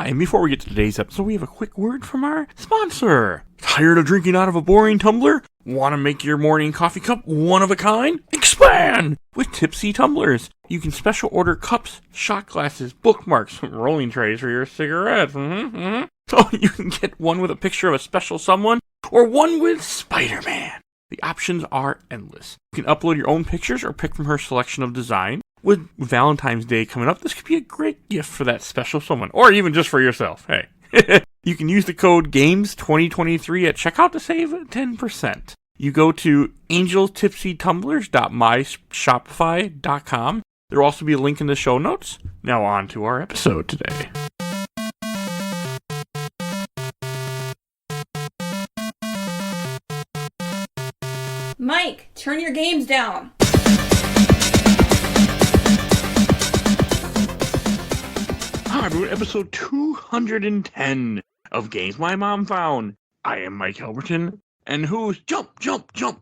And before we get to today's episode, we have a quick word from our sponsor. Tired of drinking out of a boring tumbler? Want to make your morning coffee cup one of a kind? Expand with Tipsy Tumblers. You can special order cups, shot glasses, bookmarks, rolling trays for your cigarettes. So you can get one with a picture of a special someone or one with Spider-Man. The options are endless. You can upload your own pictures or pick from her selection of design. With Valentine's Day coming up, this could be a great gift for that special someone, or even just for yourself. Hey, you can use the code GAMES2023 at checkout to save 10%. You go to angeltipsytumblers.myshopify.com. There will also be a link in the show notes. Now on to our episode today. Mike, turn your games down. Hi everyone, episode 210 of Games My Mom Found. I am Mike Albertin, and who's jump,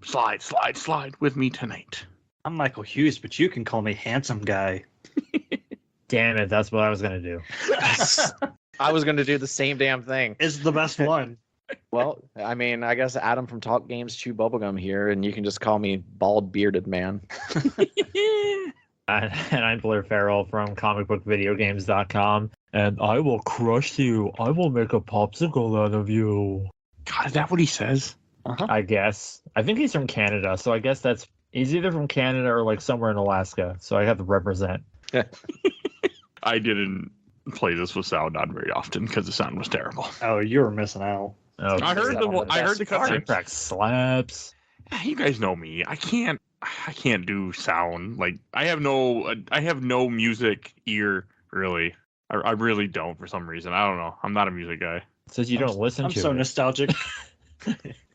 slide with me tonight? I'm Michael Hughes, but you can call me Handsome Guy. Damn it, that's what I was going to do. I was going to do the same damn thing. It's the best one. Well, I mean, I guess Adam from Talk Games Chew Bubblegum here, and you can just call me Bald Bearded Man. And I'm Blair Farrell from comicbookvideogames.com, and I will crush you. I will make a popsicle out of you. God, is that what he says? Uh-huh. I guess. I think he's from Canada, so I guess he's either from Canada or like somewhere in Alaska, so I have to represent. I didn't play this with sound on very often because the sound was terrible. Oh, you were missing out. Oh, I heard the cutscene. Soundtrack slaps. You guys know me. I can't do sound. Like I have no music ear really. I really don't for some reason. I don't know. I'm not a music guy. Says you don't listen I'm to so it. nostalgic.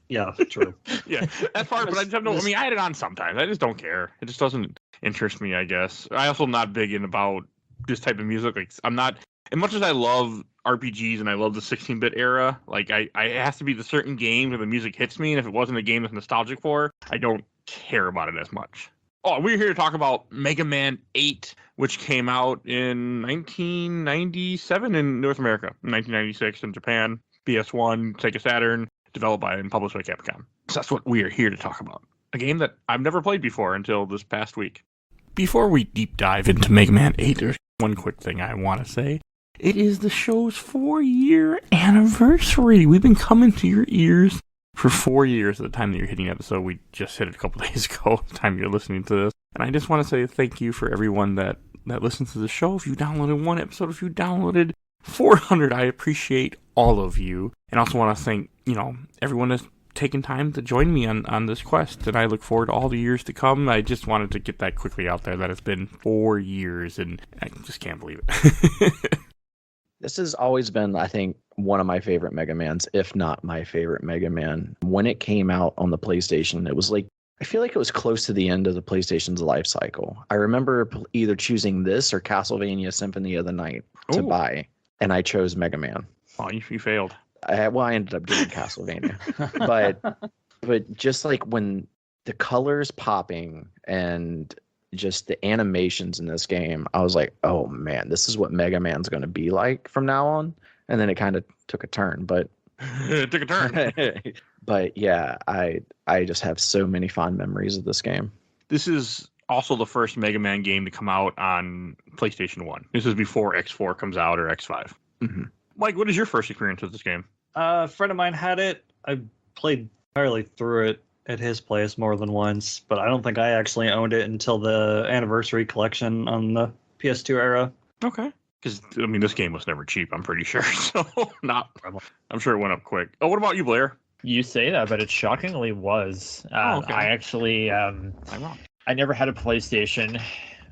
Yeah, true. Yeah, that part. But I just have no. I mean, I had it on sometimes. I just don't care. It just doesn't interest me. I guess. I also am not big in about this type of music. Like I'm not. As much as I love RPGs and I love the 16-bit era, like it has to be the certain games where the music hits me, and if it wasn't a game that's nostalgic for, I don't care about it as much. Oh, we're here to talk about Mega Man 8, which came out in 1997 in North America, 1996 in Japan, PS1, Sega Saturn, developed by and published by Capcom. So that's what we are here to talk about. A game that I've never played before until this past week. Before we deep dive into Mega Man 8, there's one quick thing I want to say. It is the show's 4-year anniversary. We've been coming to your ears for 4 years at the time that you're hitting the episode. We just hit it a couple days ago, the time you're listening to this. And I just want to say thank you for everyone that listens to the show. If you downloaded one episode, if you downloaded 400, I appreciate all of you. And I also want to thank, everyone that's taken time to join me on this quest. And I look forward to all the years to come. I just wanted to get that quickly out there that it's been 4 years, and I just can't believe it. This has always been, I think, one of my favorite Mega Mans, if not my favorite Mega Man. When it came out on the PlayStation, it was like, I feel like it was close to the end of the PlayStation's life cycle. I remember either choosing this or Castlevania Symphony of the Night to buy, and I chose Mega Man. Oh, you failed. I ended up getting Castlevania. but just like when the colors popping and just the animations in this game, I was like, oh man, this is what Mega Man's going to be like from now on. And then it kind of took a turn, but it took a turn. But yeah, I just have so many fond memories of this game. This is also the first Mega Man game to come out on PlayStation 1. This is before X4 comes out or X5. Mm-hmm. Mike, what is your first experience with this game? A friend of mine had it. I played entirely through it at his place more than once, but I don't think I actually owned it until the anniversary collection on the PS2 era. Okay. Because, I mean, this game was never cheap, I'm pretty sure. So, I'm sure it went up quick. Oh, what about you, Blair? You say that, but it shockingly was. Okay. I actually, I never had a PlayStation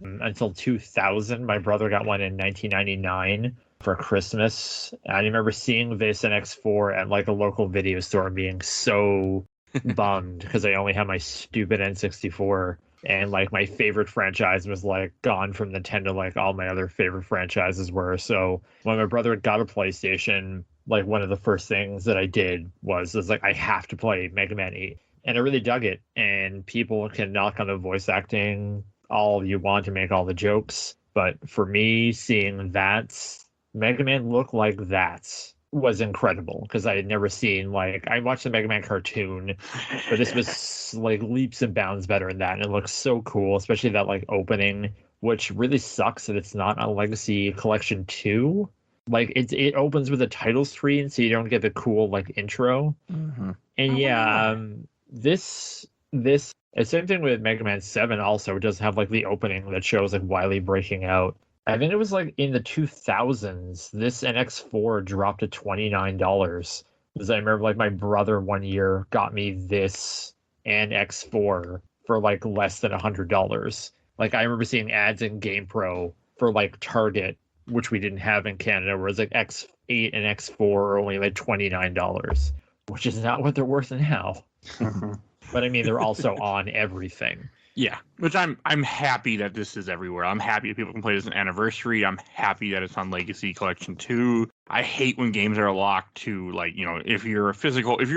until 2000. My brother got one in 1999 for Christmas. I remember seeing this in X4 at like a local video store and being so bummed because I only had my stupid N64. And like my favorite franchise was like gone from Nintendo, like all my other favorite franchises were. So when my brother got a PlayStation, like one of the first things that I did was like, I have to play Mega Man 8. And I really dug it. And people can knock on the voice acting all you want to make all the jokes. But for me, seeing that Mega Man look like that was incredible because I had never seen, like, I watched the Mega Man cartoon, but this was like leaps and bounds better than that, and it looks so cool, especially that like opening, which really sucks that it's not on Legacy Collection 2. Like it opens with a title screen, so you don't get the cool like intro. Mm-hmm. And this the same thing with Mega Man 7 also. It does have like the opening that shows like Wily breaking out. I think it was like in the 2000s, this NX4 dropped to $29. Because I remember like my brother one year got me this NX4 for like less than $100. Like I remember seeing ads in GamePro for like Target, which we didn't have in Canada, where it's like X8 and X4 are only like $29, which is not what they're worth now. But I mean, they're also on everything. Yeah, which I'm happy that this is everywhere. I'm happy that people can play this as an anniversary. I'm happy that it's on Legacy Collection 2. I hate when games are locked to, like, you know, if you're a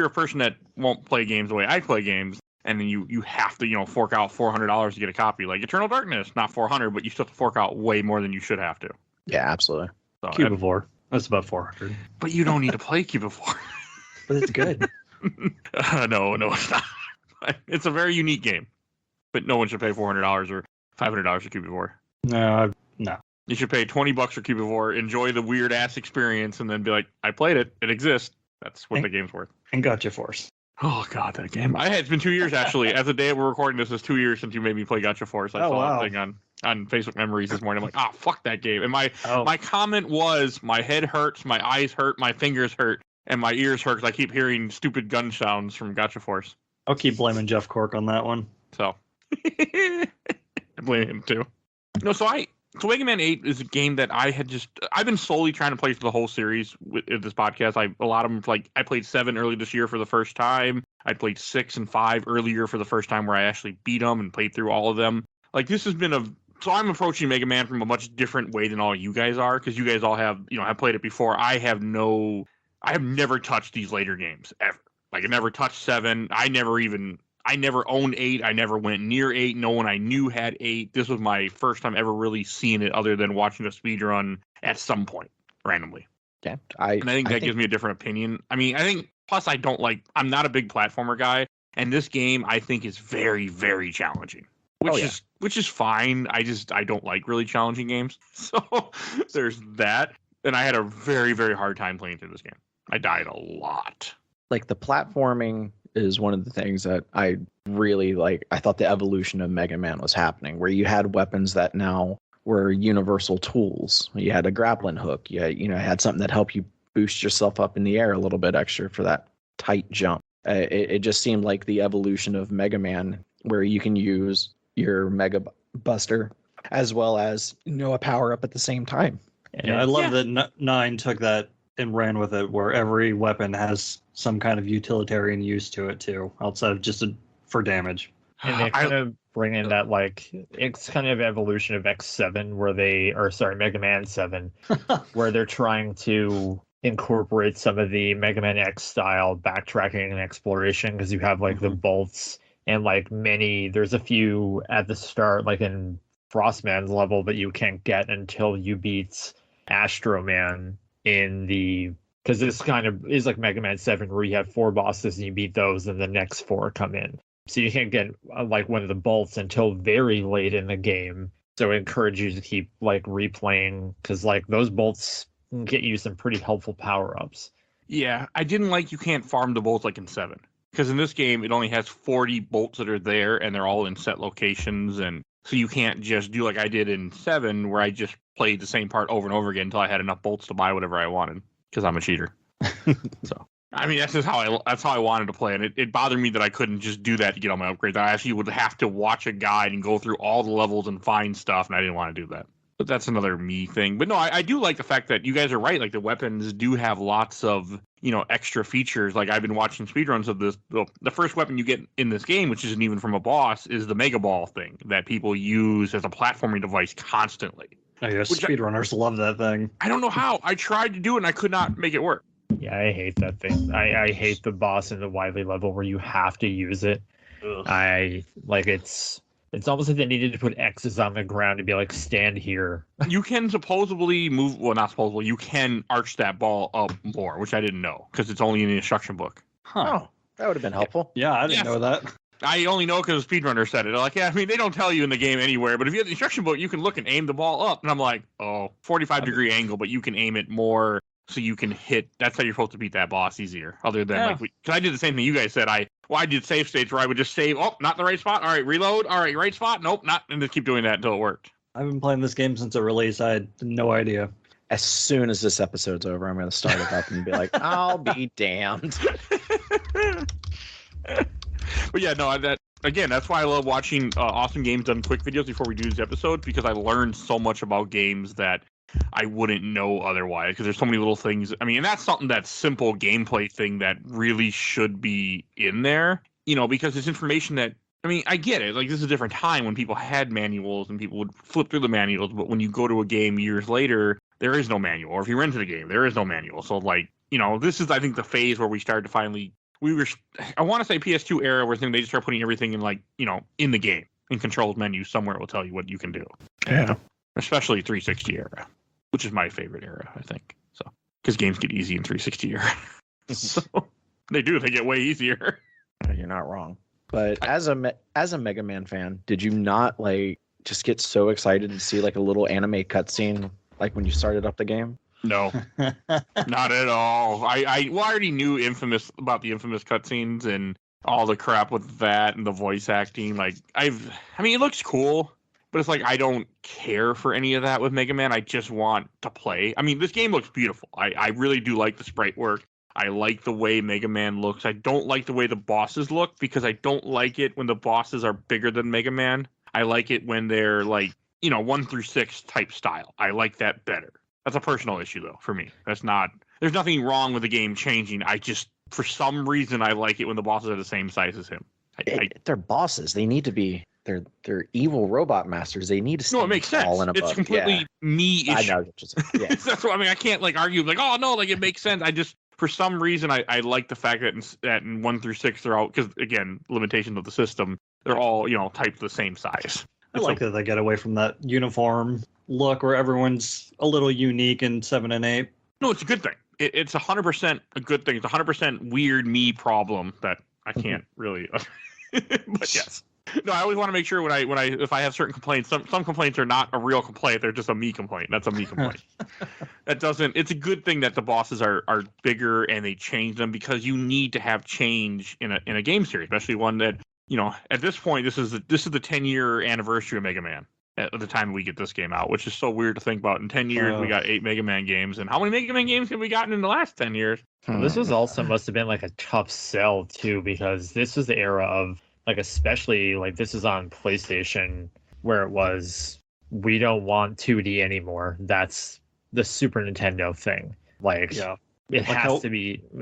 person that won't play games the way I play games, and then you have to, you know, fork out $400 to get a copy. Like Eternal Darkness, not $400, but you still have to fork out way more than you should have to. Yeah, absolutely. So, Cubivore. That's about 400. But you don't need to play Cubivore. But it's good. No, it's not. It's a very unique game. But no one should pay $400 or $500 for Cubivore. No. You should pay $20 for Cubivore, enjoy the weird ass experience, and then be like, I played it. It exists. That's what the game's worth. And Gotcha Force. Oh god, that game! It's been 2 years actually. As the day we're recording this, it's 2 years since you made me play Gotcha Force. I saw a thing on Facebook Memories this morning. I'm like, fuck that game. And my comment was, my head hurts, my eyes hurt, my fingers hurt, and my ears hurt because I keep hearing stupid gun sounds from Gotcha Force. I'll keep blaming Jeff Cork on that one. So I blame him too. No, so Mega Man 8 is a game that I've been slowly trying to play for the whole series with this podcast. A lot of them, like, I played 7 early this year for the first time. I played 6 and 5 earlier for the first time, where I actually beat them and played through all of them. Like, this has been so I'm approaching Mega Man from a much different way than all you guys are, because you guys all have played it before. I have never touched these later games ever. Like, I never touched 7. I never owned 8. I never went near 8. No one I knew had 8. This was my first time ever really seeing it, other than watching a speedrun at some point randomly. Yeah, I think that gives me a different opinion. I mean, plus I'm not a big platformer guy, and this game I think is very, very challenging, which is fine. I don't like really challenging games. So there's that. And I had a very, very hard time playing through this game. I died a lot. Like, the platforming is one of the things that I really like. I thought the evolution of Mega Man was happening, where you had weapons that now were universal tools. You had a grappling hook. You had something that helped you boost yourself up in the air a little bit extra for that tight jump. It just seemed like the evolution of Mega Man, where you can use your Mega Buster as well as a power up at the same time. Yeah, I love that 9 took that and ran with it, where every weapon has some kind of utilitarian use to it too, outside of just for damage. And they kind of bring in that, like, it's kind of evolution of X7, Mega Man 7, where they're trying to incorporate some of the Mega Man X style backtracking and exploration, because you have like the bolts and like there's a few at the start, like in Frostman's level, that you can't get until you beat Astro Man because this kind of is like Mega Man 7, where you have 4 bosses and you beat those and the next 4 come in. So you can't get like one of the bolts until very late in the game. So I encourage you to keep like replaying, because like those bolts can get you some pretty helpful power-ups. Yeah, I didn't like you can't farm the bolts like in 7. Because in this game, it only has 40 bolts that are there, and they're all in set locations, and so you can't just do like I did in 7, where I just played the same part over and over again until I had enough bolts to buy whatever I wanted, because I'm a cheater. So, I mean, that's how I wanted to play, and it bothered me that I couldn't just do that to get all my upgrades. I actually would have to watch a guide and go through all the levels and find stuff, and I didn't want to do that. But that's another me thing. But no, I do like the fact that you guys are right. Like, the weapons do have lots of, extra features. Like, I've been watching speedruns of this. The first weapon you get in this game, which isn't even from a boss, is the Mega Ball thing that people use as a platforming device constantly. Oh, yeah, speedrunners love that thing. I don't know how. I tried to do it, and I could not make it work. Yeah, I hate that thing. I hate the boss in the Wily level where you have to use it. Ugh. It's almost like they needed to put X's on the ground to be like, stand here. You can supposedly move, well, not supposedly, you can arch that ball up more, which I didn't know because it's only in the instruction book. Huh. Oh, that would have been helpful. Yeah, I didn't Yes. know that. I only know because the speedrunner said it. They're like, yeah, I mean, they don't tell you in the game anywhere, but if you have the instruction book, you can look and aim the ball up. And I'm like, 45-degree angle, but you can aim it more so you can hit. That's how you're supposed to beat that boss easier. Other than because I did the same thing you guys said. I did save states where I would just save. Oh, not the right spot. All right, reload. All right, right spot. Nope, not. And just keep doing that until it worked. I've been playing this game since it released. I had no idea. As soon as this episode's over, I'm going to start it up and be like, I'll be damned. But yeah, no, that's why I love watching awesome games done quick videos before we do these episodes, because I learned so much about games that I wouldn't know otherwise, because there's so many little things. I mean, and that's something, that simple gameplay thing that really should be in there, because it's information that, I mean, I get it. Like, this is a different time when people had manuals and people would flip through the manuals, but when you go to a game years later, there is no manual. Or if you rent the game, there is no manual. So, like, this is, I think, the phase where we started to finally, I want to say PS2 era, where they just start putting everything in, like, in the game. In controls menu, somewhere it will tell you what you can do. Yeah. Especially 360 era, which is my favorite era, I think. So, because games get easy in 360 era. So, they get way easier. You're not wrong. But as a Mega Man fan, did you not just get so excited to see like a little anime cutscene like when you started up the game? No, not at all. I already knew about the Infamous cutscenes and all the crap with that and the voice acting. Like, I mean, it looks cool, but it's like I don't care for any of that with Mega Man. I just want to play. I mean, this game looks beautiful. I really do like the sprite work. I like the way Mega Man looks. I don't like the way the bosses look, because I don't like it when the bosses are bigger than Mega Man. I like it when they're like, 1 through 6 type style. I like that better. That's a personal issue, though, for me. There's nothing wrong with the game changing. I just, for some reason, I like it when the bosses are the same size as him. They're bosses. They need to be. They're evil robot masters. They need to stand it makes sense. tall and above. It's completely me issue. I know. Yeah. That's what I mean. I can't argue like, oh no, it makes sense. I just, for some reason, I like the fact that in 1 through 6 they're all, because again, limitations of the system, they're all typed the same size. I like that they get away from that uniform look where everyone's a little unique in 7 and 8. No, it's a good thing. It's 100% a good thing. It's 100% weird me problem that I can't really. But yes. No, I always want to make sure if I have certain complaints, some complaints are not a real complaint, they're just a me complaint. That's a me complaint. It's a good thing that the bosses are bigger and they change them, because you need to have change in a game series, especially one that, at this point, this is the 10-year anniversary of Mega Man at the time we get this game out, which is so weird to think about. In 10 years, we got 8 Mega Man games, and how many Mega Man games have we gotten in the last 10 years? Well, this was also must have been like a tough sell too, because this was the era of, like, especially like this is on PlayStation, where it was, we don't want 2D anymore. That's the Super Nintendo thing. Like, Yeah. it has to be. I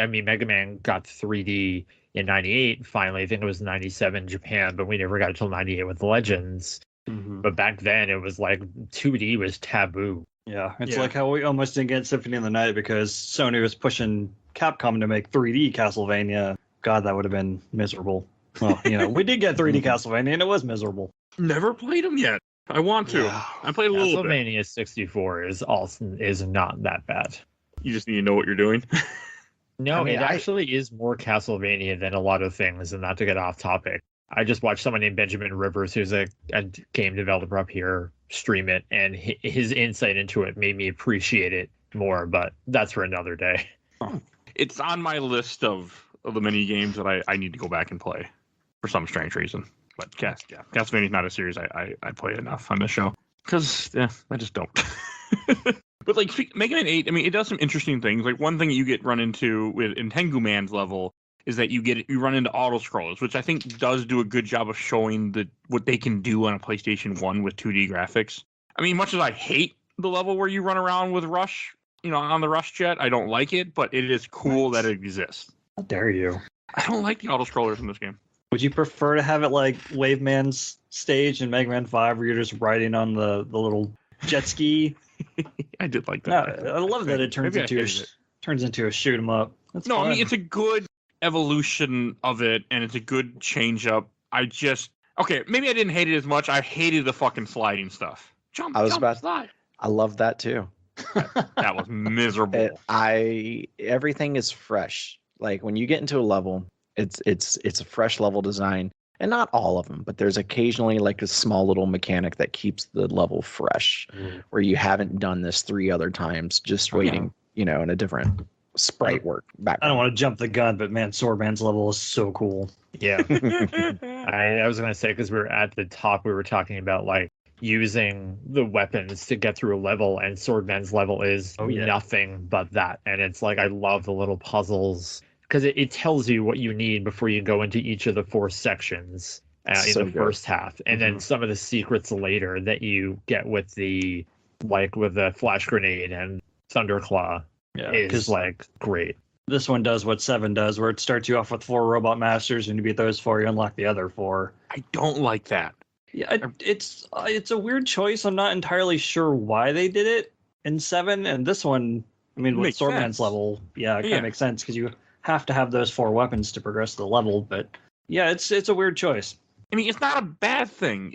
mean, Mega Man got 3D in '98. Finally, I think it was '97 in Japan, but we never got it till '98 with Legends. Mm-hmm. But back then, it was like 2D was taboo. Yeah, it's like how we almost didn't get Symphony of the Night because Sony was pushing Capcom to make 3D Castlevania. God, that would have been miserable. Well, we did get 3D Castlevania, and it was miserable. Never played them yet. I want to. Yeah. I played a little bit. Castlevania 64 is not that bad. You just need to know what you're doing. No, I mean, it actually is more Castlevania than a lot of things, and not to get off topic. I just watched someone named Benjamin Rivers, who's a game developer up here, stream it, and his insight into it made me appreciate it more, but that's for another day. It's on my list of the many games that I need to go back and play for some strange reason. But Castlevania's not a series I play enough on this show, because I just don't. But like Mega Man 8, I mean, it does some interesting things. Like, one thing you run into in Tengu Man's level is that you run into auto scrollers, which I think does do a good job of showing what they can do on a PlayStation 1 with 2D graphics. I mean, much as I hate the level where you run around with Rush, on the Rush jet, I don't like it, but it is cool that it exists. How dare you? I don't like the auto scrollers in this game. Would you prefer to have it like Wave Man's stage in Mega Man 5, where you're just riding on the little jet ski? I did like No, that. I love that it turns into a shoot 'em up. That's fun. I mean, it's a good evolution of it, and it's a good change up. Okay, maybe I didn't hate it as much. I hated the fucking sliding stuff. Jump, slide. I love that too. That was miserable. Everything is fresh. Like when you get into a level, it's a fresh level design, and not all of them, but there's occasionally like a small little mechanic that keeps the level fresh, where you haven't done this 3 other times, just waiting, in a different sprite work background. I don't want to jump the gun, but man, Swordman's level is so cool. Yeah. I was going to say, because we were at the top, we were talking about like using the weapons to get through a level, and Swordman's level is nothing but that. And it's like, I love the little puzzles because it tells you what you need before you go into each of the 4 sections in the first half. And then some of the secrets later that you get with the flash grenade and Thunderclaw is like great. This one does what 7 does, where it starts you off with 4 robot masters, and you beat those 4, you unlock the other 4. I don't like that. Yeah, it's a weird choice. I'm not entirely sure why they did it in 7, and this one, I mean, with Swordman's level, it kind of makes sense because you have to have those 4 weapons to progress the level. But yeah, it's a weird choice. I mean, it's not a bad thing.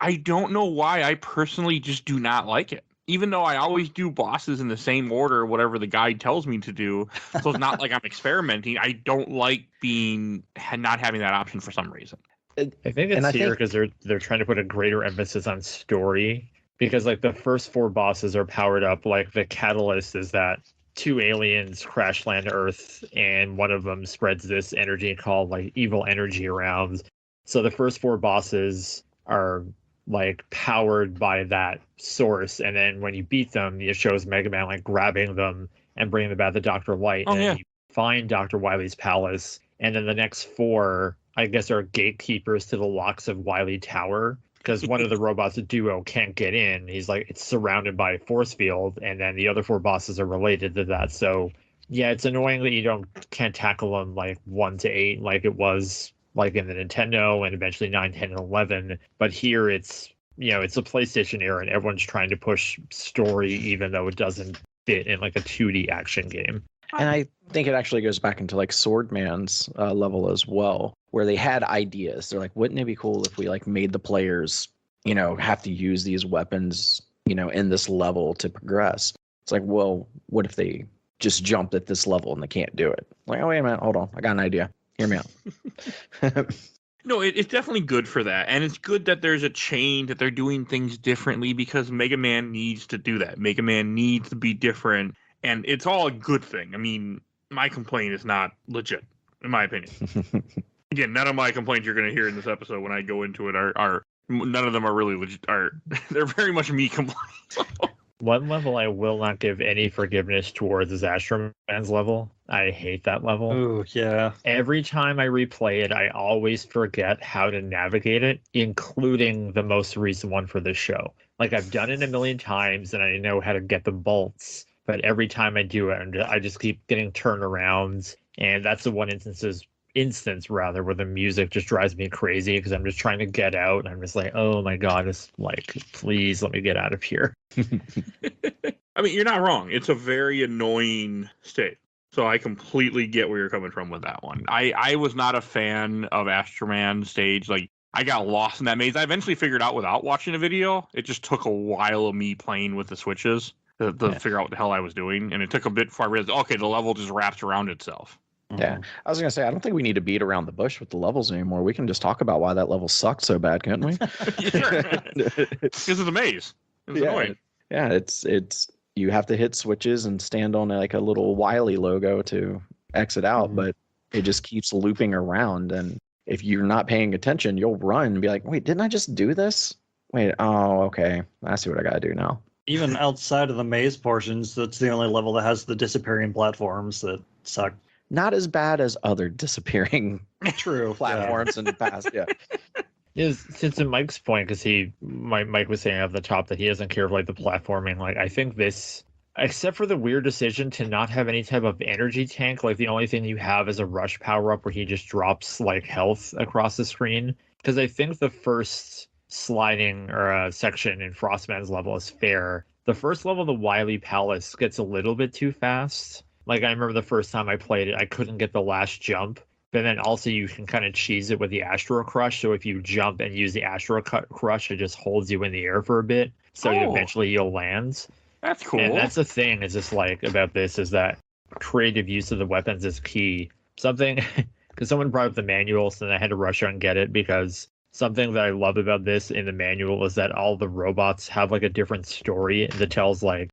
I don't know why I personally just do not like it. Even though I always do bosses in the same order, whatever the guide tells me to do. So it's not like I'm experimenting. I don't like not having that option for some reason. I think it's here because they're trying to put a greater emphasis on story, because like the first 4 bosses are powered up. Like the catalyst is that 2 aliens crash land Earth, and one of them spreads this energy called like evil energy around. So the first 4 bosses are like powered by that source, and then when you beat them, it shows Mega Man like grabbing them and bringing them back to Dr. Light, and then you find Dr. Wily's palace, and then the next 4, I guess, are gatekeepers to the locks of Wily Tower, because one of the robots, a duo, can't get in. He's like, it's surrounded by a force field, and then the other 4 bosses are related to that. So yeah, it's annoying that you can't tackle them like 1 to 8 like it was like in the Nintendo and eventually 9, 10, and 11. But here it's a PlayStation era, and everyone's trying to push story even though it doesn't fit in like a 2D action game. And I think it actually goes back into like Swordman's level as well, where they had ideas. They're like, wouldn't it be cool if we like made the players, have to use these weapons, in this level to progress? It's like, well, what if they just jumped at this level and they can't do it? Like, oh, wait a minute, hold on, I got an idea. Hear me out. No, it's definitely good for that. And it's good that there's a change, that they're doing things differently, because Mega Man needs to do that. Mega Man needs to be different, and it's all a good thing. I mean, my complaint is not legit, in my opinion. Again, none of my complaints you're going to hear in this episode when I go into it are none of them are really legit. They're very much me complaints. One level I will not give any forgiveness towards is Astro Man's level. I hate that level. Oh, yeah. Every time I replay it, I always forget how to navigate it, including the most recent one for this show. Like, I've done it a million times, and I know how to get the bolts, but every time I do it, I just keep getting turned around, and that's the one instance where the music just drives me crazy, because I'm just trying to get out, and I'm just like, oh my god, it's like, please let me get out of here. I mean, you're not wrong. It's a very annoying state. So I completely get where you're coming from with that one. I was not a fan of Astroman stage. Like, I got lost in that maze. I eventually figured out without watching a video. It just took a while of me playing with the switches to figure out what the hell I was doing. And it took a bit before I realized, okay, the level just wraps around itself. Yeah, I was going to say, I don't think we need to beat around the bush with the levels anymore. We can just talk about why that level sucked so bad, can't we? Sure. Because it's a maze. It's annoying. Yeah, it's you have to hit switches and stand on like a little Wily logo to exit out, but it just keeps looping around. And if you're not paying attention, you'll run and be like, wait, didn't I just do this? Wait, oh, okay. I see what I got to do now. Even outside of the maze portions, that's the only level that has the disappearing platforms that suck. Not as bad as other disappearing platforms in the past. Yeah. Since to Mike's point, because Mike was saying at the top that he doesn't care of like the platforming. Like, I think this, except for the weird decision to not have any type of energy tank, like the only thing you have is a rush power up where he just drops like health across the screen. Because I think the first sliding or section in Frostman's level is fair. The first level, the Wily Palace, gets a little bit too fast. Like, I remember the first time I played it, I couldn't get the last jump. But then also you can kind of cheese it with the Astro Crush. So if you jump and use the Astro Crush, it just holds you in the air for a bit. So eventually you'll land. That's cool. And that's the thing is just like about this is that creative use of the weapons is key. Something, because someone brought up the manual, so then I had to rush out and get it because something that I love about this in the manual is that all the robots have like a different story that tells like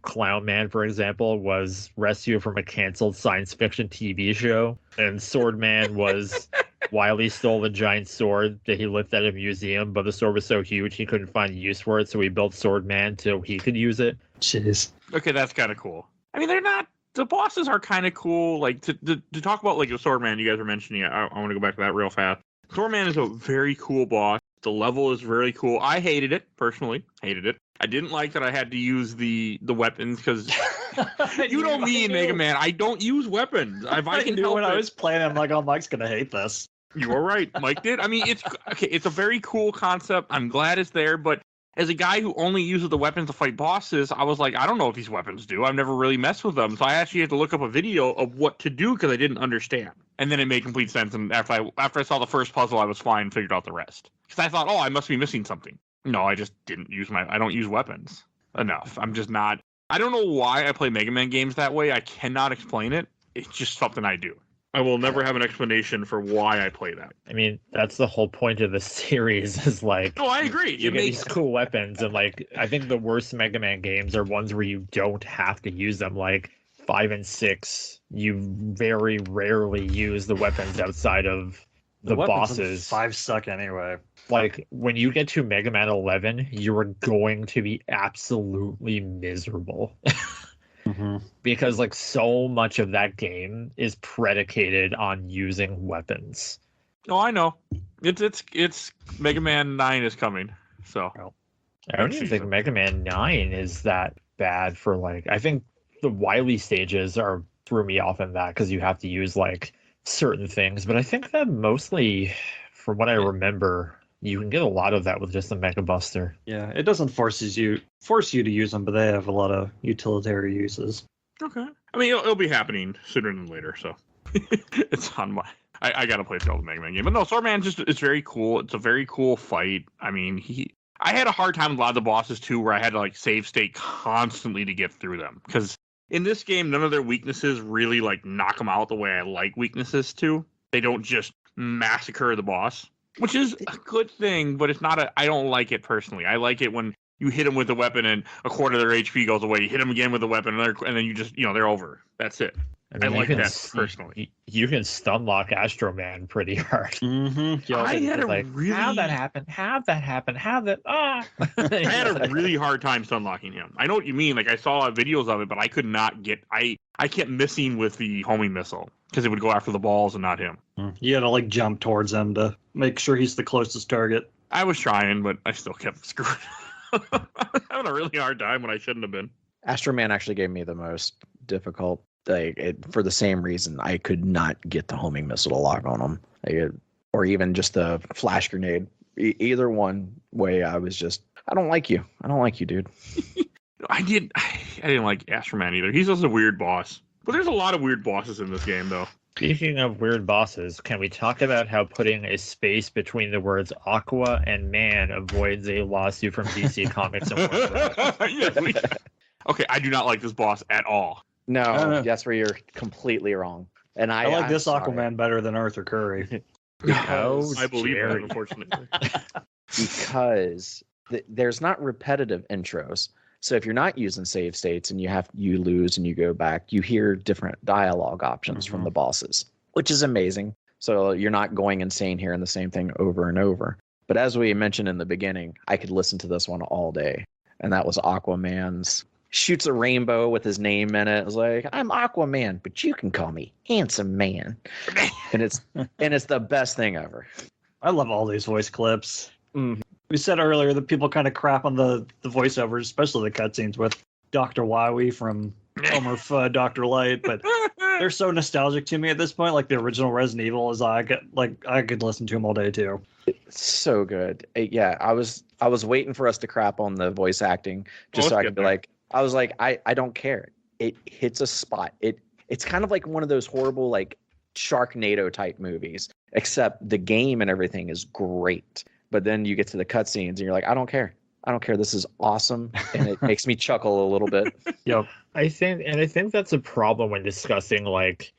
Clown Man, for example, was rescued from a canceled science fiction TV show, and Sword Man was Wily stole a giant sword that he left at a museum, but the sword was so huge he couldn't find use for it, so he built Sword Man so he could use it. Jeez. Okay, that's kind of cool. I mean, they're not. The bosses are kind of cool. Like to talk about like the Sword Man you guys were mentioning. I want to go back to that real fast. Sword Man is a very cool boss. The level is very cool. I hated it personally. Hated it. I didn't like that I had to use the weapons because you know me in Mega Man. I don't use weapons. If I can help when it. I was playing, I'm like, oh, Mike's gonna hate this. You were right. Mike did. I mean, it's okay. It's a very cool concept. I'm glad it's there, but as a guy who only uses the weapons to fight bosses, I was like, I don't know what these weapons do. I've never really messed with them. So I actually had to look up a video of what to do because I didn't understand. And then it made complete sense. And after I saw the first puzzle, I was fine and figured out the rest. Because I thought, oh, I must be missing something. No, I just didn't use I don't use weapons enough. I'm just not. I don't know why I play Mega Man games that way. I cannot explain it. It's just something I do. I will never have an explanation for why I play that. I mean, that's the whole point of the series is like... Oh, I agree. You get these cool weapons, and like, I think the worst Mega Man games are ones where you don't have to use them, like 5 and 6. You very rarely use the weapons outside of the bosses. 5 suck anyway. Like, when you get to Mega Man 11, you are going to be absolutely miserable. Mm-hmm. Because like so much of that game is predicated on using weapons. Oh, I know. It's Mega Man 9 is coming. So I don't even think Mega Man 9 is that bad for like. I think the Wily stages threw me off in that because you have to use like certain things. But I think that mostly, from what I remember, you can get a lot of that with just the Mega Buster. Yeah, it doesn't force you to use them, but they have a lot of utilitarian uses. Okay. I mean, it'll be happening sooner than later, so it's on my. I gotta play the Mega Man game, but no, Sword Man it's very cool. It's a very cool fight. I mean, I had a hard time with a lot of the bosses too, where I had to like save state constantly to get through them because in this game, none of their weaknesses really like knock them out the way I like weaknesses to. They don't just massacre the boss. Which is a good thing, but it's not I don't like it personally. I like it when you hit them with a weapon and a quarter of their HP goes away. You hit them again with a weapon and then you just, they're over. That's it. I mean, I like that personally. You can stun lock Astro Man pretty hard. Mm-hmm. I had a really... How'd that happen? I had a really hard time stun locking him. I know what you mean. Like I saw videos of it, but I could not get... I kept missing with the homing missile because it would go after the balls and not him. You had to like jump towards him to make sure he's the closest target. I was trying, but I still kept screwing. Having a really hard time when I shouldn't have been. Astro Man actually gave me the most difficult. For the same reason, I could not get the homing missile to lock on him, or even just the flash grenade. Either one way, I was just, I don't like you. I don't like you, dude. I didn't like Astro Man either. He's just a weird boss. But there's a lot of weird bosses in this game, though. Speaking of weird bosses, can we talk about how putting a space between the words Aqua and Man avoids a lawsuit from DC Comics and Warner? Yes, okay, I do not like this boss at all. No, that's where you're completely wrong. And I like this Aquaman better than Arthur Curry. Because I believe that, unfortunately. Because there's not repetitive intros. So if you're not using save states and you lose and you go back, you hear different dialogue options from the bosses, which is amazing. So you're not going insane hearing the same thing over and over. But as we mentioned in the beginning, I could listen to this one all day. And that was Aquaman's shoots a rainbow with his name in it. It was like, I'm Aquaman, but you can call me Handsome Man. and it's the best thing ever. I love all these voice clips. Mm-hmm. We said earlier that people kind of crap on the voiceovers, especially the cutscenes with Dr. Woweeeee from Home of Dr. Light, but they're so nostalgic to me at this point. Like the original Resident Evil I could listen to them all day too. It's so good. Yeah, I was waiting for us to crap on the voice acting just so I could be like, I was like, I don't care. It hits a spot. It's kind of like one of those horrible like Sharknado type movies, except the game and everything is great. But then you get to the cutscenes and you're like, I don't care. I don't care. This is awesome. And it makes me chuckle a little bit. Yep. I think that's a problem when discussing like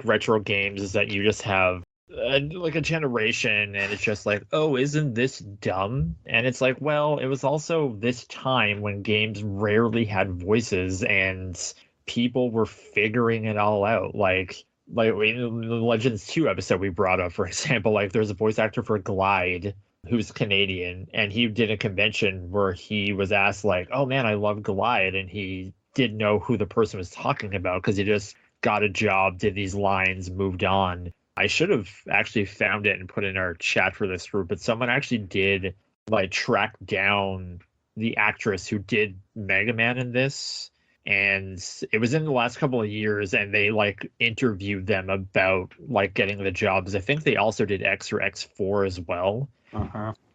retro games, is that you just have like a generation and it's just like, oh, isn't this dumb? And it's like, well, it was also this time when games rarely had voices and people were figuring it all out. Like in the Legends 2 episode we brought up, for example, like there's a voice actor for Glide who's Canadian, and he did a convention where he was asked like, oh man, I love Glide, and he didn't know who the person was talking about because he just got a job, did these lines, moved on. I should have actually found it and put in our chat for this group, but someone actually did like track down the actress who did Mega Man in this, and it was in the last couple of years, and they like interviewed them about like getting the jobs. I think they also did X or X4 as well.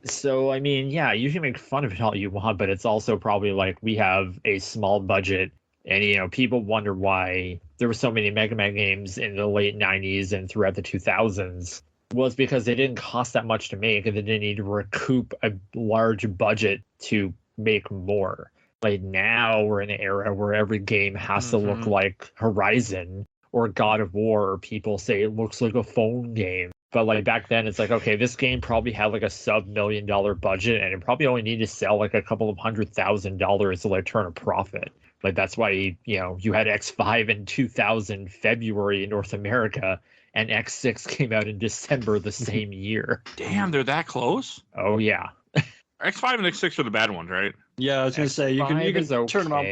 So I mean, yeah, you can make fun of it all you want, but it's also probably like we have a small budget, and you know, people wonder why there were so many Mega Man games in the late 90s and throughout the 2000s. Well, it's because they didn't cost that much to make, and they didn't need to recoup a large budget to make more. Like now we're in an era where every game has to look like Horizon or God of War, or people say it looks like a phone game. But like back then, it's like, okay, this game probably had like a sub $1 million budget, and it probably only needed to sell like a couple of $100,000 to like turn a profit. Like that's why, you know, you had X5 in 2000 February in North America, and X6 came out in December the same year. Damn, they're that close? Oh yeah. X5 and X6 are the bad ones, right? Yeah, I was gonna say you can okay. turn them up.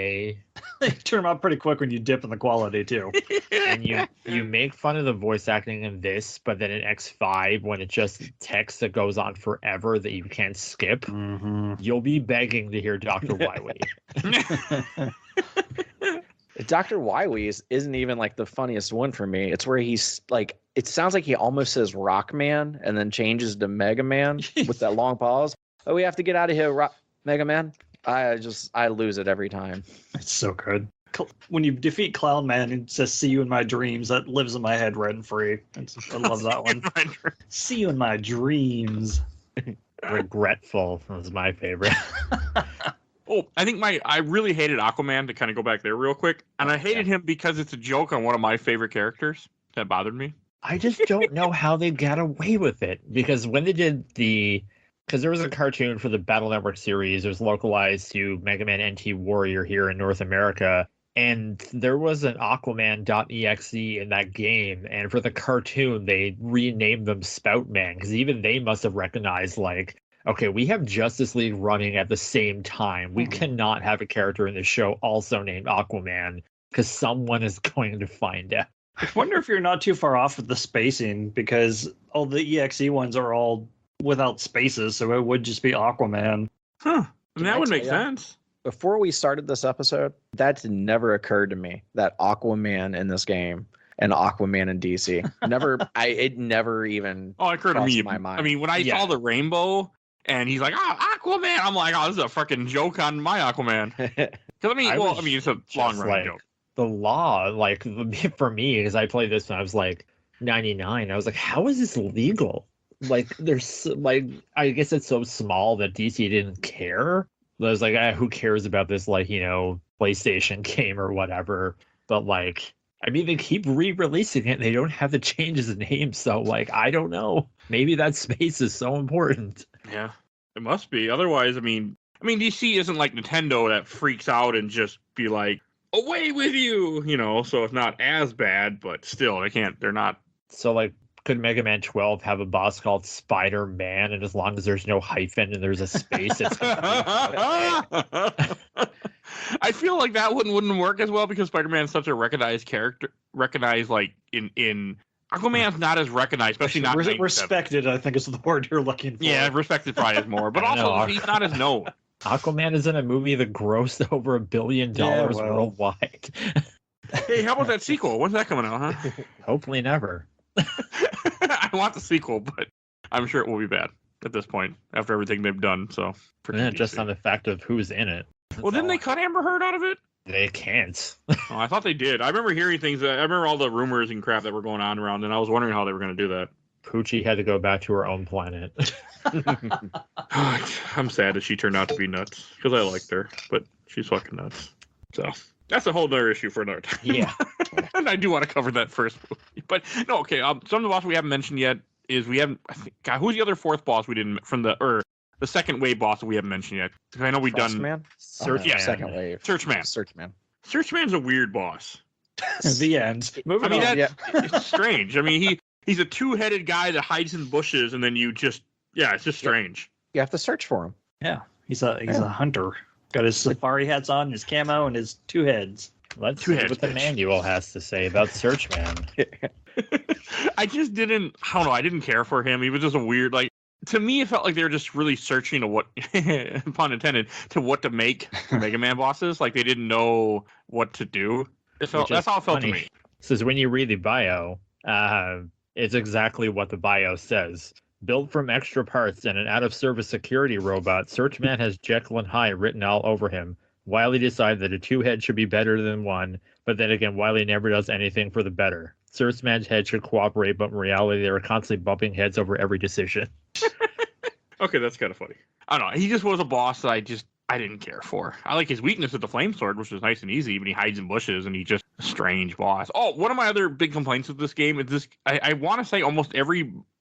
Turn them up pretty quick when you dip in the quality too. And you make fun of the voice acting in this, but then in X5, when it's just text that goes on forever that you can't skip, you'll be begging to hear Dr. Woweeeeee. Dr. Woweeeeee isn't even like the funniest one for me. It's where he's like, it sounds like he almost says Rockman and then changes to Mega Man with that long pause. Oh, we have to get out of here, Mega Man. I lose it every time. It's so good. When you defeat Clown Man and says "See you in my dreams," that lives in my head rent free. I love that one. See you in my dreams. Regretful was my favorite. Oh, I think I really hated Aquaman, to kind of go back there real quick. And I hated him because it's a joke on one of my favorite characters. That bothered me. I just don't know how they got away with it. Because when they did because there was a cartoon for the Battle Network series, it was localized to Mega Man NT Warrior here in North America. And there was an Aquaman.exe in that game. And for the cartoon, they renamed them Spoutman, because even they must have recognized, like, okay, we have Justice League running at the same time. We cannot have a character in the show also named Aquaman, because someone is going to find out. I wonder if you're not too far off with the spacing, because all the EXE ones are all without spaces, so it would just be Aquaman. Huh. And that would make sense. Before we started this episode, that never occurred to me, that Aquaman in this game and Aquaman in DC. It never even occurred to me. My mind. I mean, when I saw the rainbow and he's like, Aquaman, I'm like, this is a fucking joke on my Aquaman. Because it's a long running joke. The law, like for me, because I played this when I was like 99, I was like, how is this legal? Like, there's like, I guess it's so small that DC didn't care. I was like, who cares about this, like, you know, PlayStation game or whatever. But like, I mean, they keep re-releasing it and they don't have to change his name. So like, I don't know. Maybe that space is so important. Yeah, it must be. Otherwise, I mean, DC isn't like Nintendo that freaks out and just be like, away with you, you know, so it's not as bad, but still, they're not. So like, could Mega Man 12 have a boss called Spider-Man, and as long as there's no hyphen and there's a space, it's I feel like that wouldn't work as well, because Spider-Man is such a recognized character. Recognized, like, in Aquaman's not as recognized, especially not respected, I think is the word you're looking for. Yeah, respected probably is more, but also he's not as known. Aquaman is in a movie that grossed over $1 billion worldwide. Hey, how about that sequel? When's that coming out, huh? Hopefully never. I want the sequel, but I'm sure it will be bad at this point after everything they've done. So just on the fact of who's in it. Well, didn't they cut Amber Heard out of it? They can't. Oh, I thought they did. I remember hearing things. I remember all the rumors and crap that were going on around, and I was wondering how they were going to do that. Poochie had to go back to her own planet. I'm sad that she turned out to be nuts because I liked her, but she's fucking nuts. So that's a whole other issue for another time. Yeah. And I do want to cover that first movie. But no, okay. Some of the boss we haven't mentioned yet is I think, God, who's the other fourth boss we didn't the second wave boss that we haven't mentioned yet? Because I know we've done Man? Searchman. Second wave. Searchman. Searchman. Searchman's a weird boss. The end. Moving on. It's strange. I mean, he's a two-headed guy that hides in bushes, and then it's just strange. You have to search for him. Yeah, he's a hunter. Got his safari hats on, his camo, and his two heads. Let's see what the manual has to say about Searchman. I just didn't. I don't know. I didn't care for him. He was just a weird. Like, to me, it felt like they were just really searching to what, pun intended, to what to make Mega Man bosses. Like they didn't know what to do. That's how it felt to me. Says when you read the bio, it's exactly what the bio says. Built from extra parts and an out-of-service security robot, Searchman has Jekyll and Hyde written all over him. Wily decided that a two-head should be better than one, but then again, Wily never does anything for the better. Searchman's head should cooperate, but in reality, they were constantly bumping heads over every decision. Okay, that's kind of funny. I don't know. He just was a boss that I didn't care for. I like his weakness with the flame sword, which was nice and easy, but he hides in bushes and he's just a strange boss. Oh, one of my other big complaints with this game is this. I want to say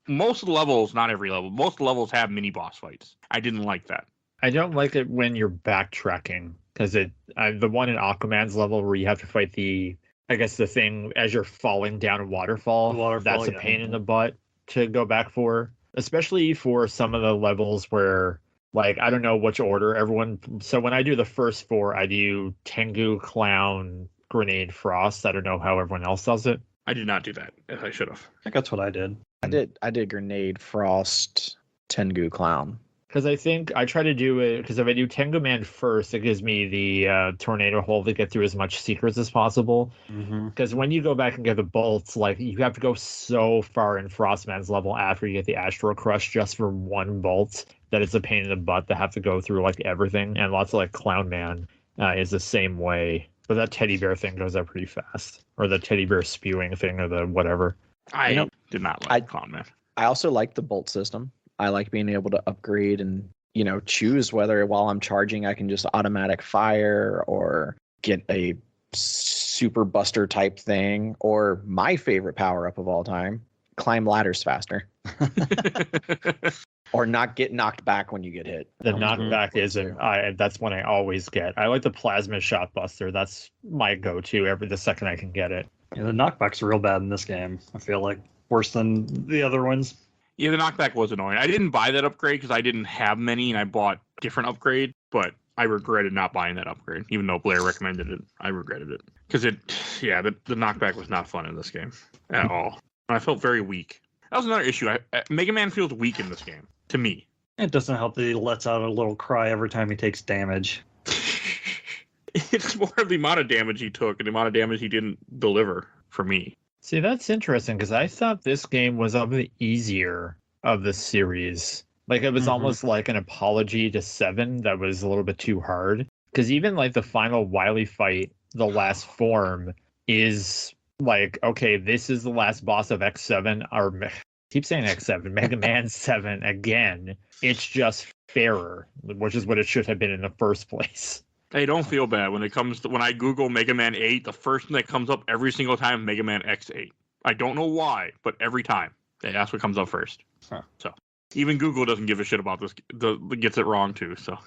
most of the levels, not every level, most levels have mini boss fights. I didn't like that. I don't like it when you're backtracking, because the one in Aquaman's level where you have to fight the thing as you're falling down a waterfall, that's a pain in the butt to go back for, especially for some of the levels where, like, I don't know which order so when I do the first four, I do Tengu, Clown, Grenade, Frost. I don't know how everyone else does it. I did not do that. I should have. I think that's what I did. I did Grenade, Frost, Tengu, Clown. Because I think I try to do it, because if I do Tengu Man first, it gives me the tornado hole to get through as much secrets as possible. Because when you go back and get the bolts, like, you have to go so far in Frostman's level after you get the Astro Crush just for one bolt that it's a pain in the butt to have to go through, like, everything. And lots of, like, Clown Man is the same way. But that teddy bear thing goes up pretty fast. Or the teddy bear spewing thing, or the whatever. I did not like Clown Man. I also like the bolt system. I like being able to upgrade and, choose whether while I'm charging, I can just automatic fire or get a super buster type thing, or my favorite power up of all time, climb ladders faster. Or not get knocked back when you get hit. The knockback that's one I always get. I like the plasma shot buster. That's my go-to the second I can get it. Yeah, the knockbacks are real bad in this game. I feel like worse than the other ones. Yeah, the knockback was annoying. I didn't buy that upgrade because I didn't have many, and I bought different upgrade, but I regretted not buying that upgrade, even though Blair recommended it. I regretted it. Because the knockback was not fun in this game at all. And I felt very weak. That was another issue. Mega Man feels weak in this game, to me. It doesn't help that he lets out a little cry every time he takes damage. It's more of the amount of damage he took and the amount of damage he didn't deliver for me. See, that's interesting, because I thought this game was of the easier of the series. Like, it was almost like an apology to 7 that was a little bit too hard. Because even, like, the final Wily fight, the last form, is like, okay, this is the last boss of X7, or keep saying X7, Mega Man 7 again. It's just fairer, which is what it should have been in the first place. Hey, don't feel bad when I Google Mega Man 8, the first thing that comes up every single time is Mega Man X8. I don't know why, but every time. That's what comes up first. Huh. So even Google doesn't give a shit about this. Gets it wrong too, so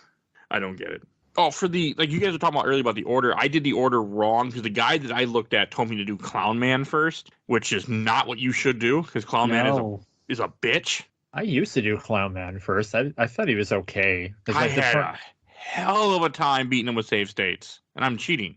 I don't get it. Oh, like you guys were talking about earlier about the order, I did the order wrong because the guy that I looked at told me to do Clown Man first, which is not what you should do because Clown Man is a bitch. I used to do Clown Man first. I thought he was okay. I had a hell of a time beating him with save states, and I'm cheating.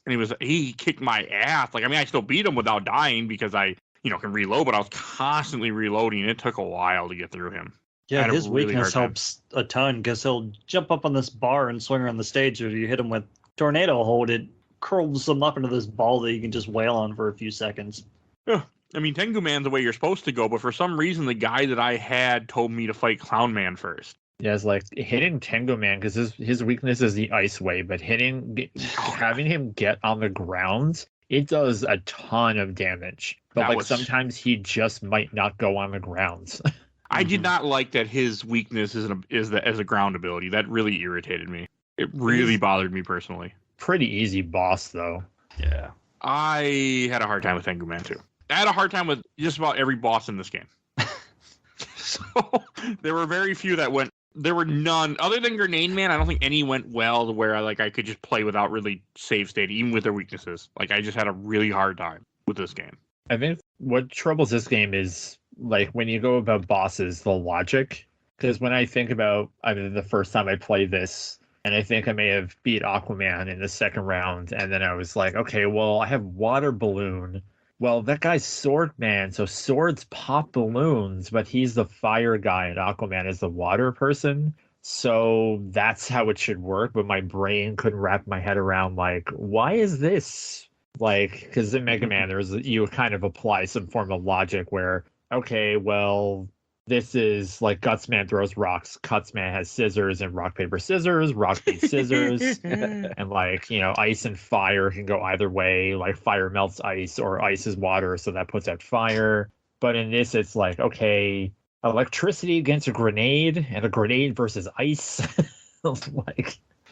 And he kicked my ass. Like, I mean, I still beat him without dying because I can reload, but I was constantly reloading. It took a while to get through him. Yeah, his weakness helps a ton because he'll jump up on this bar and swing around the stage. If you hit him with tornado hold, it curls him up into this ball that you can just wail on for a few seconds. Yeah. I mean, Tengu Man's the way you're supposed to go, but for some reason, the guy that I had told me to fight Clown Man first. Yeah, it's like hitting Tengu Man, because his weakness is the ice wave, but having him get on the ground, it does a ton of damage. But sometimes he just might not go on the ground. I did not like that his weakness is as a ground ability. That really irritated me. It really bothered me personally. Pretty easy boss though. Yeah. I had a hard time with Tengu Man too. I had a hard time with just about every boss in this game. So there were very few that went. There were none other than Grenade Man. I don't think any went well to where I could just play without really save state, even with their weaknesses. I just had a really hard time with this game. I think what troubles this game is when you go about bosses, the logic. Because when I think about the first time I played this, and I think I may have beat Aquaman in the second round, and then I was like, okay, well, I have Water Balloon. Well, that guy's Sword Man, so swords pop balloons, but he's the fire guy, and Aquaman is the water person. So that's how it should work, but my brain couldn't wrap my head around, why is this? Because in Mega Man, you kind of apply some form of logic where, okay, well, this is Gutsman throws rocks, Cutsman has scissors, and rock, paper, scissors, rock beats scissors. And ice and fire can go either way. Fire melts ice or ice is water, so that puts out fire. But in this, it's okay, electricity against a grenade, and a grenade versus ice.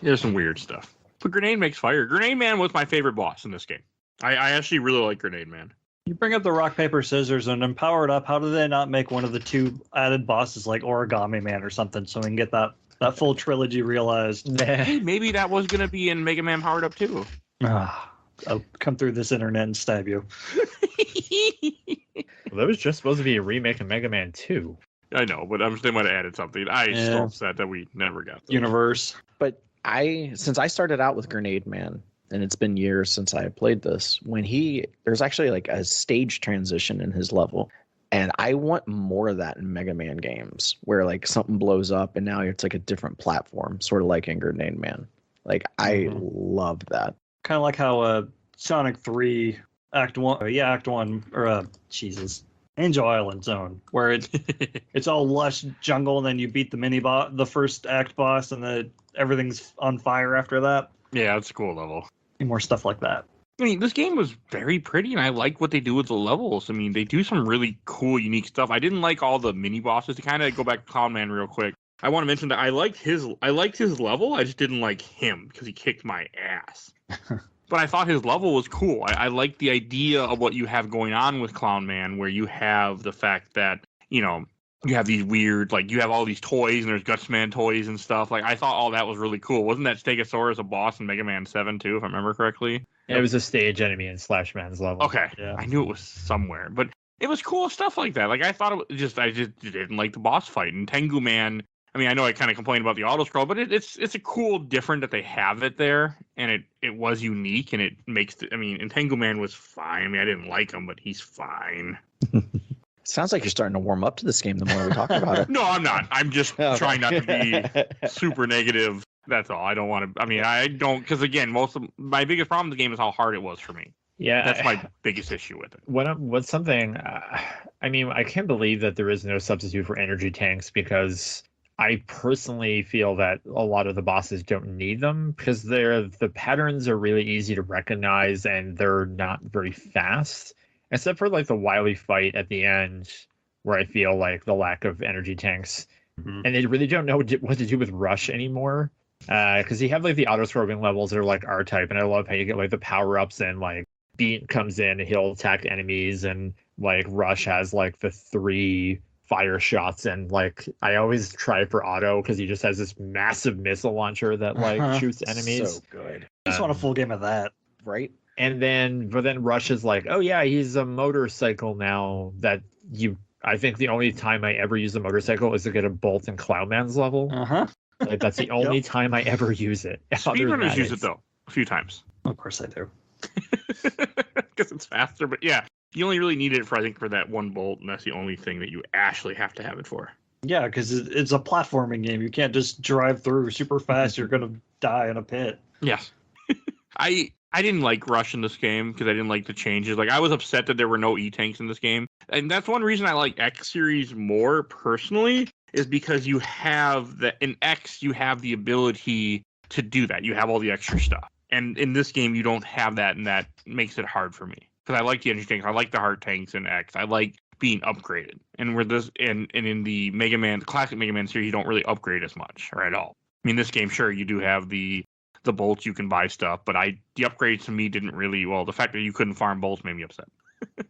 There's some weird stuff. But Grenade makes fire. Grenade Man was my favorite boss in this game. I actually really like Grenade Man. You bring up the rock, paper, scissors and then power it up. How do they not make one of the two added bosses like Origami Man or something so we can get that full trilogy realized? Hey, maybe that was going to be in Mega Man Powered Up too. I'll come through this internet and stab you. Well, that was just supposed to be a remake of Mega Man 2. I know, but they might have added something. I'm still upset that we never got those. Universe. But since I started out with Grenade Man, and it's been years since I played this, there's actually a stage transition in his level. And I want more of that in Mega Man games where something blows up and now it's a different platform, sort of like in Grenade Man. I love that. Kind of like how Sonic 3 Act 1, or Angel Island Zone, where it's all lush jungle and then you beat the first act boss and then everything's on fire after that. Yeah, it's a cool level. And more stuff like that. I mean, this game was very pretty, and I like what they do with the levels. I mean, they do some really cool, unique stuff. I didn't like all the mini bosses. To kind of go back to Clown Man real quick, I want to mention that I liked his level. I just didn't like him because he kicked my ass. But I thought his level was cool. I liked the idea of what you have going on with Clown Man, where you have the fact that you have these weird, you have all these toys, and there's Gutsman toys and stuff. I thought all that was really cool. Wasn't that Stegosaurus a boss in Mega Man 7 too, if I remember correctly? Yeah, it was a stage enemy in Slash Man's level. Okay, yeah. I knew it was somewhere, but it was cool stuff like that. I thought I just didn't like the boss fight. And Tengu Man, I mean, I know I kind of complained about the auto scroll, but it's a cool different that they have it there, and it was unique, and it makes and Tengu Man was fine. I mean, I didn't like him, but he's fine. Sounds like you're starting to warm up to this game the more we talk about it. No, I'm not. I'm just trying not to be super negative. That's all. I don't want to. I mean, I don't, because again, my biggest problem with the game is how hard it was for me. Yeah, that's my biggest issue with it. What's something? I mean, I can't believe that there is no substitute for energy tanks, because I personally feel that a lot of the bosses don't need them, because the patterns are really easy to recognize and they're not very fast. Except for the Wily fight at the end, where I feel the lack of energy tanks, and they really don't know what to do with Rush anymore. Because you have the auto-scrolling levels that are R-type, and I love how you get the power-ups, and Beat comes in and he'll attack enemies, and Rush has the 3 fire shots, and I always try for auto because he just has this massive missile launcher that shoots enemies. So good. I just want a full game of that, right? And then Rush is oh yeah, he's a motorcycle now. I think the only time I ever use a motorcycle is to get a bolt in Clownman's level. That's the only time I ever use it. Speedrunners use it though a few times. Of course I do. Because it's faster, but yeah, you only really need it for that one bolt, and that's the only thing that you actually have to have it for. Yeah, because it's a platforming game. You can't just drive through super fast. You're gonna die in a pit. Yes. I didn't like Rush in this game because I didn't like the changes. I was upset that there were no E-tanks in this game. And that's one reason I like X Series more personally, is because you have in X you have the ability to do that. You have all the extra stuff. And in this game you don't have that, and that makes it hard for me. Because I like the energy tanks, I like the heart tanks in X. I like being upgraded. And where this and in the Mega Man, the classic Mega Man series, you don't really upgrade as much or at all. I mean, this game, sure, you do have the bolts, you can buy stuff, but the upgrades to me didn't really, the fact that you couldn't farm bolts made me upset.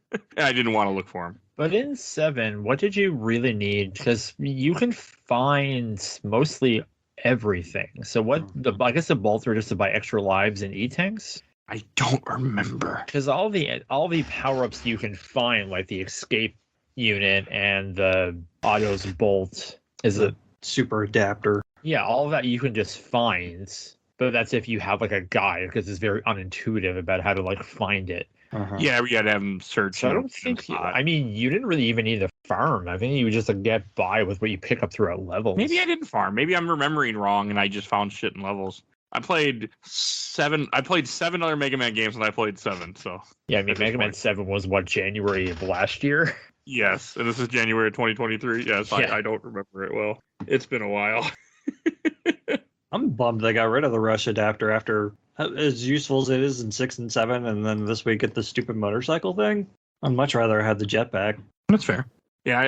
And I didn't want to look for them. But in 7, what did you really need? Because you can find mostly everything. So I guess the bolts were just to buy extra lives and E-tanks? I don't remember. Because all the power-ups you can find, like the escape unit and the Otto's bolt, is a super adapter. Yeah, all of that you can just find, but that's if you have like a guide, because it's very unintuitive about how to like find it. Yeah, we gotta have them search. So I don't think you didn't really even need to farm. I think you just get by with what you pick up throughout levels. Maybe I didn't farm. Maybe I'm remembering wrong, and I just found shit in levels. I played 7 other Mega Man games, and I played 7. So yeah, I mean, Mega Man 7 was January of last year. Yes, and this is January of 2023. Yes, yeah. I don't remember it well. It's been a while. I'm bummed they got rid of the rush adapter after, as useful as it is in 6 and 7, and then this week get the stupid motorcycle thing. I'd much rather have the jetpack. That's fair. Yeah,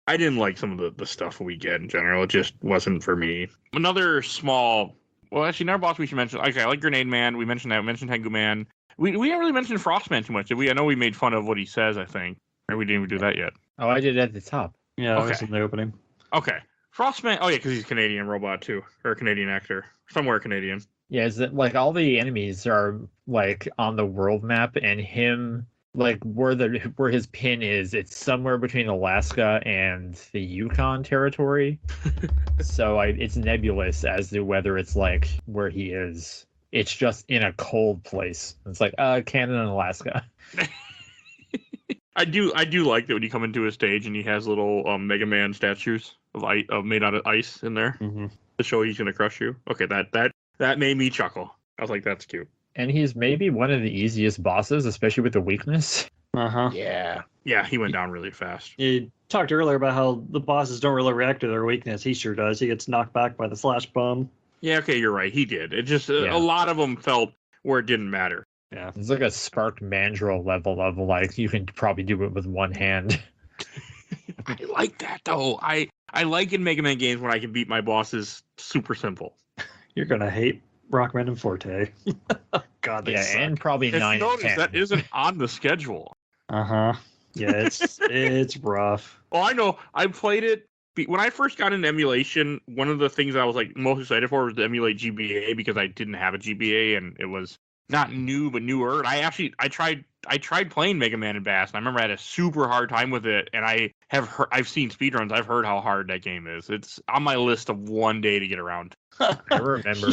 I didn't like some of the stuff we get in general. It just wasn't for me. Another small, actually, another boss we should mention. Okay, I like Grenade Man. We mentioned that. We mentioned Tengu Man. We didn't really mention Frost Man too much, did we? I know we made fun of what he says, I think. Or we didn't even do that yet. Oh, I did it at the top. Yeah, that was in the opening. Okay. Frostman. Oh yeah, because he's a Canadian robot too, or a Canadian actor, somewhere Canadian. Yeah, is that like all the enemies are like on the world map, and him like where his pin is, it's somewhere between Alaska and the Yukon territory. So it's nebulous as to whether it's like where he is. It's just in a cold place. It's like Canada and Alaska. I do like that when you come into a stage and he has little Mega Man statues of made out of ice in there to show he's gonna crush you. Okay, that made me chuckle. I was like, that's cute. And he's maybe one of the easiest bosses, especially with the weakness. Yeah, he went down really fast. You talked earlier about how the bosses don't really react to their weakness. He sure does. He gets knocked back by the flash bomb. Yeah, okay, you're right. He did. It just a lot of them felt where it didn't matter. Yeah, it's like a sparked mandrill level of like you can probably do it with one hand. I like that though. I like in Mega Man games when I can beat my bosses super simple. You're gonna hate Rockman and Forte. God, they suck. And probably 9 and 10. That isn't on the schedule. Yeah, it's rough. Oh, I know. I played it when I first got into emulation. One of the things I was like most excited for was to emulate GBA because I didn't have a GBA and it was not new but newer. And I tried playing Mega Man and Bass, and I remember I had a super hard time with it. And I've seen speedruns. I've heard how hard that game is. It's on my list of one day to get around. I remember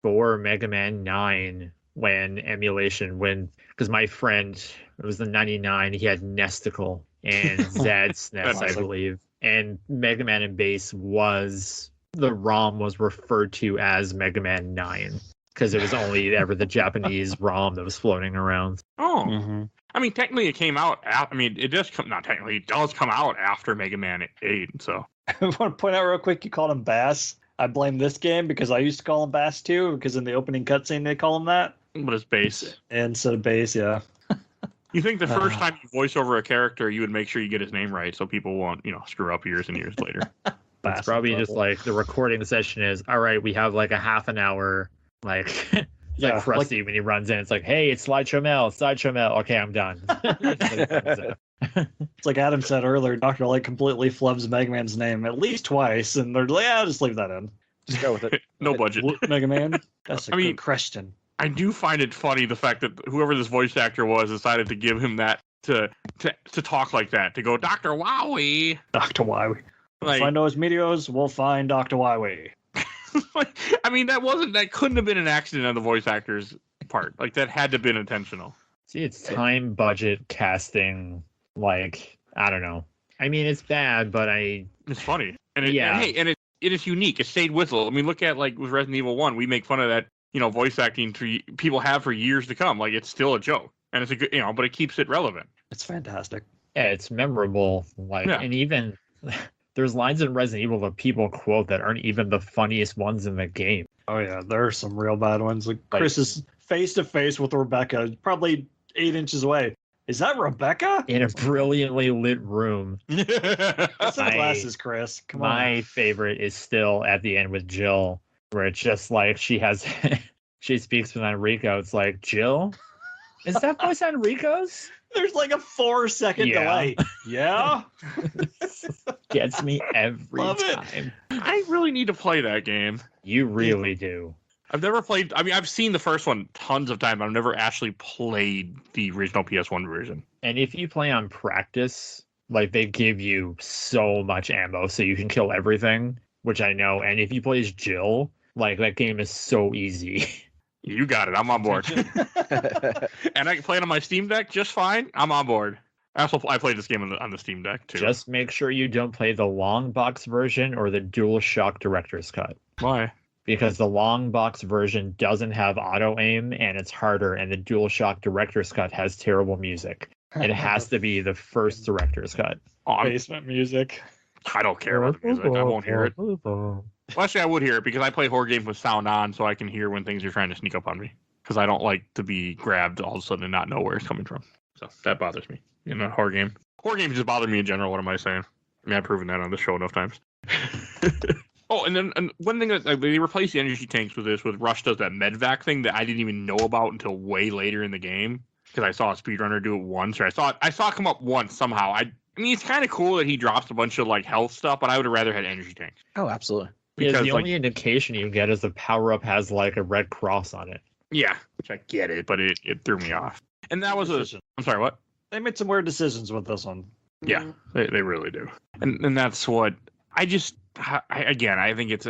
before Mega Man 9 when emulation because my friend, it was the 99, he had Nesticle and Zad's SNES, I believe. And Mega Man and Bass the ROM was referred to as Mega Man 9. Because it was only ever the Japanese ROM that was floating around. Oh. I mean, technically it came out it does come, not technically, it does come out after Mega Man 8, so. I want to point out real quick, you called him Bass. I blame this game because I used to call him Bass too, because in the opening cutscene they call him that. But it's Bass. Instead of Bass, yeah. You think the first time you voice over a character, you would make sure you get his name right so people won't, screw up years and years later. It's probably just like the recording session is, all right, we have like a half an hour. Like Krusty when he runs in, it's like, hey, it's Slideshow Mel. Okay, I'm done. It's like Adam said earlier, Dr. Light completely flubs Mega Man's name at least twice, and they're like, just leave that in. Just go with it. No budget. Mega Man? That's a good question. I do find it funny the fact that whoever this voice actor was decided to give him that to talk like that, to go, Dr. Woweeeee. Dr. Woweeeee. If I know his meteors, we'll find Dr. Woweeeee. I mean, that couldn't have been an accident on the voice actor's part. Like, that had to have been intentional. See, it's time, budget, casting, like, I don't know. I mean, it's bad, but it's funny. And it is unique. It stayed with it. I mean, look at, like, with Resident Evil 1, we make fun of that, voice acting people have for years to come. Like, it's still a joke. And it's a good, but it keeps it relevant. It's fantastic. Yeah, it's memorable. Like, and even there's lines in Resident Evil that people quote that aren't even the funniest ones in the game. Oh yeah, there are some real bad ones. Like Chris is face to face with Rebecca, probably 8 inches away. Is that Rebecca? In a brilliantly lit room. Get some glasses, Chris. Come on. My favorite is still at the end with Jill, where it's just like she speaks with Enrico. It's like, Jill? Is that voice Enrico's? There's like a 4-second delay. Yeah? Gets me every time. I really need to play that game. You really do. I've never played. I mean, I've seen the first one tons of times. I've never actually played the original PS1 version. And if you play on practice, like they give you so much ammo so you can kill everything, which I know. And if you play as Jill, like that game is so easy. You got it. I'm on board. And I can play it on my Steam Deck just fine. I'm on board. I played this game on the Steam Deck too. Just make sure you don't play the long box version or the DualShock Director's Cut. Why? Because the long box version doesn't have auto aim and it's harder, and the DualShock Director's Cut has terrible music. It has to be the first Director's Cut. Basement music. I don't care about the music. I won't hear it. Well, actually, I would hear it because I play horror games with sound on, so I can hear when things are trying to sneak up on me. Because I don't like to be grabbed all of a sudden and not know where it's coming from. So that bothers me in a horror game. Horror games just bother me in general. What am I saying? I mean, I've proven that on the show enough times. Oh, and one thing that they replaced the energy tanks with this, with Rush does that medvac thing that I didn't even know about until way later in the game, because I saw a speedrunner do it once, or I saw it come up once somehow. I mean, it's kind of cool that he drops a bunch of like health stuff, but I would have rather had energy tanks. Oh, absolutely. Because the only indication you get is the power up has like a red cross on it. Yeah, which I get it, but it there me off. And that was I'm sorry, what? They made some weird decisions with this one. Yeah, they really do. And that's what I think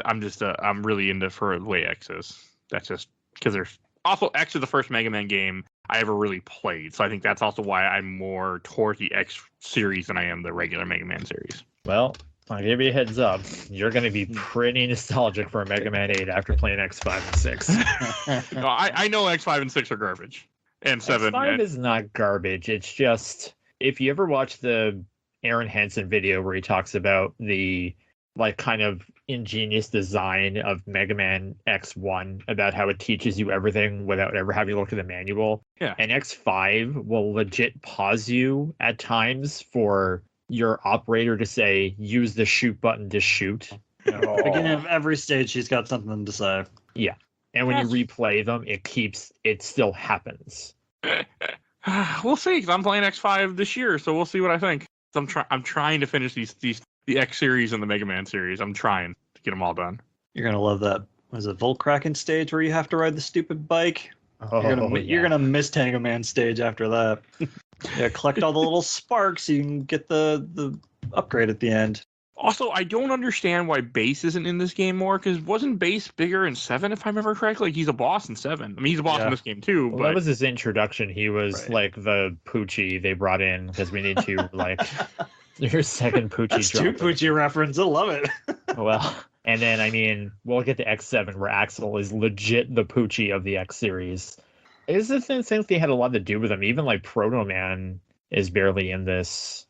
I'm really into for the way X is. That's just because there's also X is the first Mega Man game I ever really played. So I think that's also why I'm more towards the X series than I am the regular Mega Man series. Well, I'll give you a heads up. You're going to be pretty nostalgic for Mega Man 8 after playing X5 and 6. No, I know X5 and 6 are garbage. And 7. X5 is not garbage. It's just, if you ever watch the Aaron Hansen video where he talks about the like kind of ingenious design of Mega Man X1, about how it teaches you everything without ever having to look at the manual. Yeah. And X5 will legit pause you at times for your operator to say, use the shoot button to shoot. Beginning of every stage, she's got something to say. Yeah. And when you replay them, it still happens. We'll see, because I'm playing X5 this year, so we'll see what I think. I'm trying to finish the X series and the Mega Man series. I'm trying to get them all done. You're gonna love that. Was it Volkraken stage where you have to ride the stupid bike? You're gonna miss Tango Man stage after that. Yeah, collect all the little sparks so you can get the upgrade at the end. Also, I don't understand why Bass isn't in this game more, because wasn't Bass bigger in 7, if I remember correctly? Like, he's a boss in 7. I mean, he's a boss in this game, too. Well, that was his introduction. He was, like, the Poochie they brought in, because we need to, like, your second Poochie That's drop. 2 Poochie reference. I love it. Well, and then, I mean, we'll get to X7, where Axel is legit the Poochie of the X series. It's the thing they had a lot to do with him. Even, like, Proto Man is barely in this.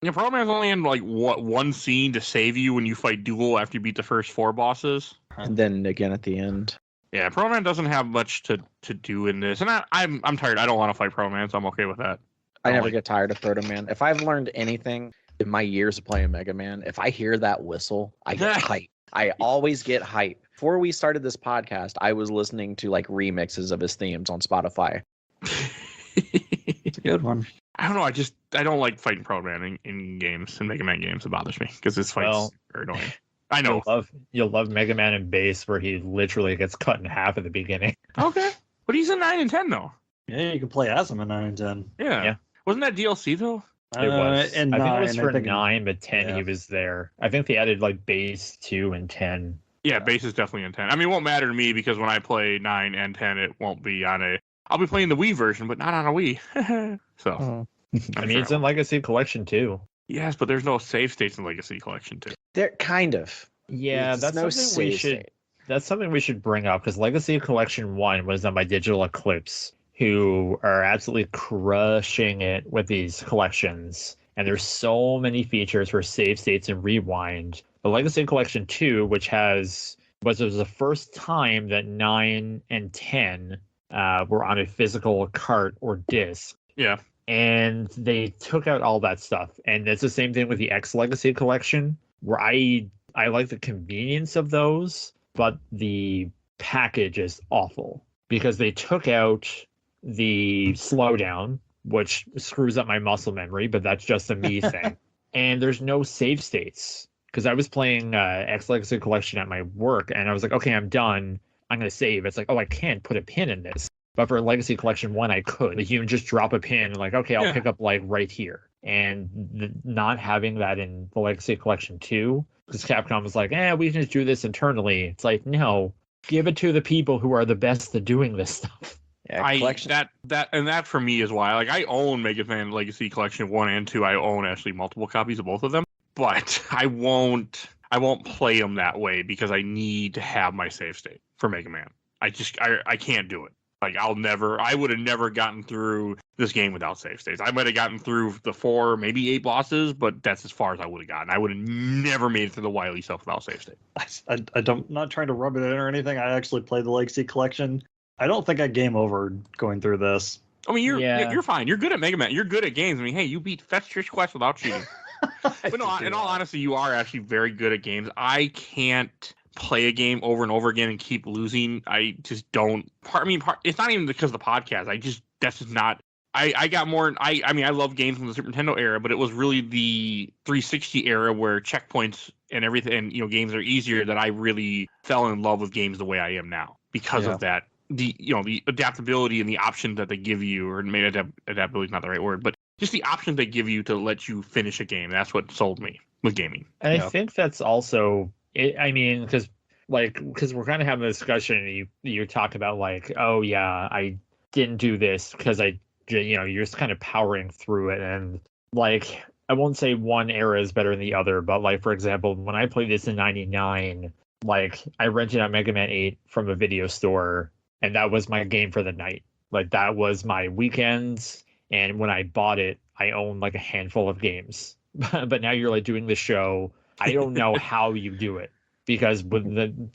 Yeah, Proto Man's only in, like, one scene to save you when you fight Duel after you beat the first 4 bosses. And then again at the end. Yeah, Proto Man doesn't have much to do in this. And I'm tired. I don't want to fight Proto Man, so I'm okay with that. I never get tired of Proto Man. If I've learned anything in my years of playing Mega Man, if I hear that whistle, I get hype. I always get hype. Before we started this podcast, I was listening to like remixes of his themes on Spotify. It's a good one. I don't know. I don't like fighting Proto Man in games, in Mega Man games. It bothers me because his fights are annoying. I know. You'll love Mega Man and Bass, where he literally gets cut in half at the beginning. Okay, but he's in 9 and 10 though. Yeah, you can play as him in 9 and 10. Yeah. Wasn't that DLC though? It was. And I think 9, it was for 9, but 10 he was there. I think they added like Bass 2 and 10. Yeah, Bass is definitely in 10. I mean, it won't matter to me because when I play 9 and 10, it won't be on a. I'll be playing the Wii version, but not on a Wii. So. I mean, it's in Legacy Collection too. Yes, but there's no save states in Legacy Collection too. They're kind of. Yeah, that's something we should bring up, because Legacy Collection 1 was done by Digital Eclipse, who are absolutely crushing it with these collections. And there's so many features for save states and rewind. The Legacy Collection 2, which was the first time that 9 and 10 were on a physical cart or disc. Yeah. And they took out all that stuff. And it's the same thing with the X Legacy Collection, where I like the convenience of those, but the package is awful because they took out the slowdown, which screws up my muscle memory, but that's just a me thing. And there's no save states because I was playing X Legacy Collection at my work, and I was like, okay, I'm done. I'm going to save. It's like, oh, I can't put a pin in this. But for Legacy Collection 1, I could. Like, you can just drop a pin and like, okay, I'll pick up like right here. And not having that in the Legacy Collection 2, because Capcom was like, we can just do this internally. It's like, no, give it to the people who are the best at doing this stuff. Yeah, that for me is why, like, I own Mega Man Legacy Collection 1 and 2. I own actually multiple copies of both of them, but I won't play them that way because I need to have my save state for Mega Man. I can't do it. Like, I would have never gotten through this game without save states. I might have gotten through the 4, maybe 8 bosses, but that's as far as I would have gotten. I would have never made it through the Wily stuff without save state. I'm not trying to rub it in or anything. I actually played the Legacy Collection. I don't think I game over going through this. I mean, you're fine. You're good at Mega Man. You're good at games. I mean, hey, you beat Fetch Trish Quest without cheating. But no, in all honesty, you are actually very good at games. I can't play a game over and over again and keep losing. I just don't. It's not even because of the podcast. That's just not. I got more. I mean, I love games from the Super Nintendo era, but it was really the 360 era where checkpoints and everything, and games are easier, that I really fell in love with games the way I am now because of that. The adaptability and the options that they give you, or maybe adaptability is not the right word, but just the options they give you to let you finish a game. That's what sold me with gaming. And I think that's also it. I mean, because we're kind of having a discussion, and you talk about like, oh yeah, I didn't do this because you're just kind of powering through it, and like, I won't say one era is better than the other, but like, for example, when I played this in '99, like, I rented out Mega Man 8 from a video store, and that was my game for the night. Like, that was my weekends. And when I bought it, I owned like a handful of games. But now you're like doing the show. I don't know how you do it, because with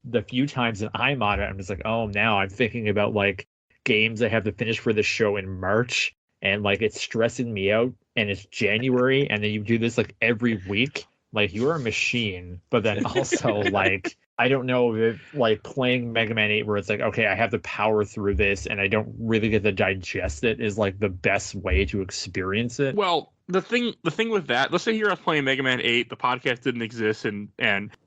the few times that I'm on it, I'm just like, oh, now I'm thinking about like games I have to finish for the show in March, and like it's stressing me out, and it's January, and then you do this like every week. Like, you're a machine. But then also like, I don't know if like playing Mega Man 8 where it's like, okay, I have to power through this and I don't really get to digest it is like the best way to experience it. Well, the thing with that, let's say here I was playing Mega Man 8, the podcast didn't exist, and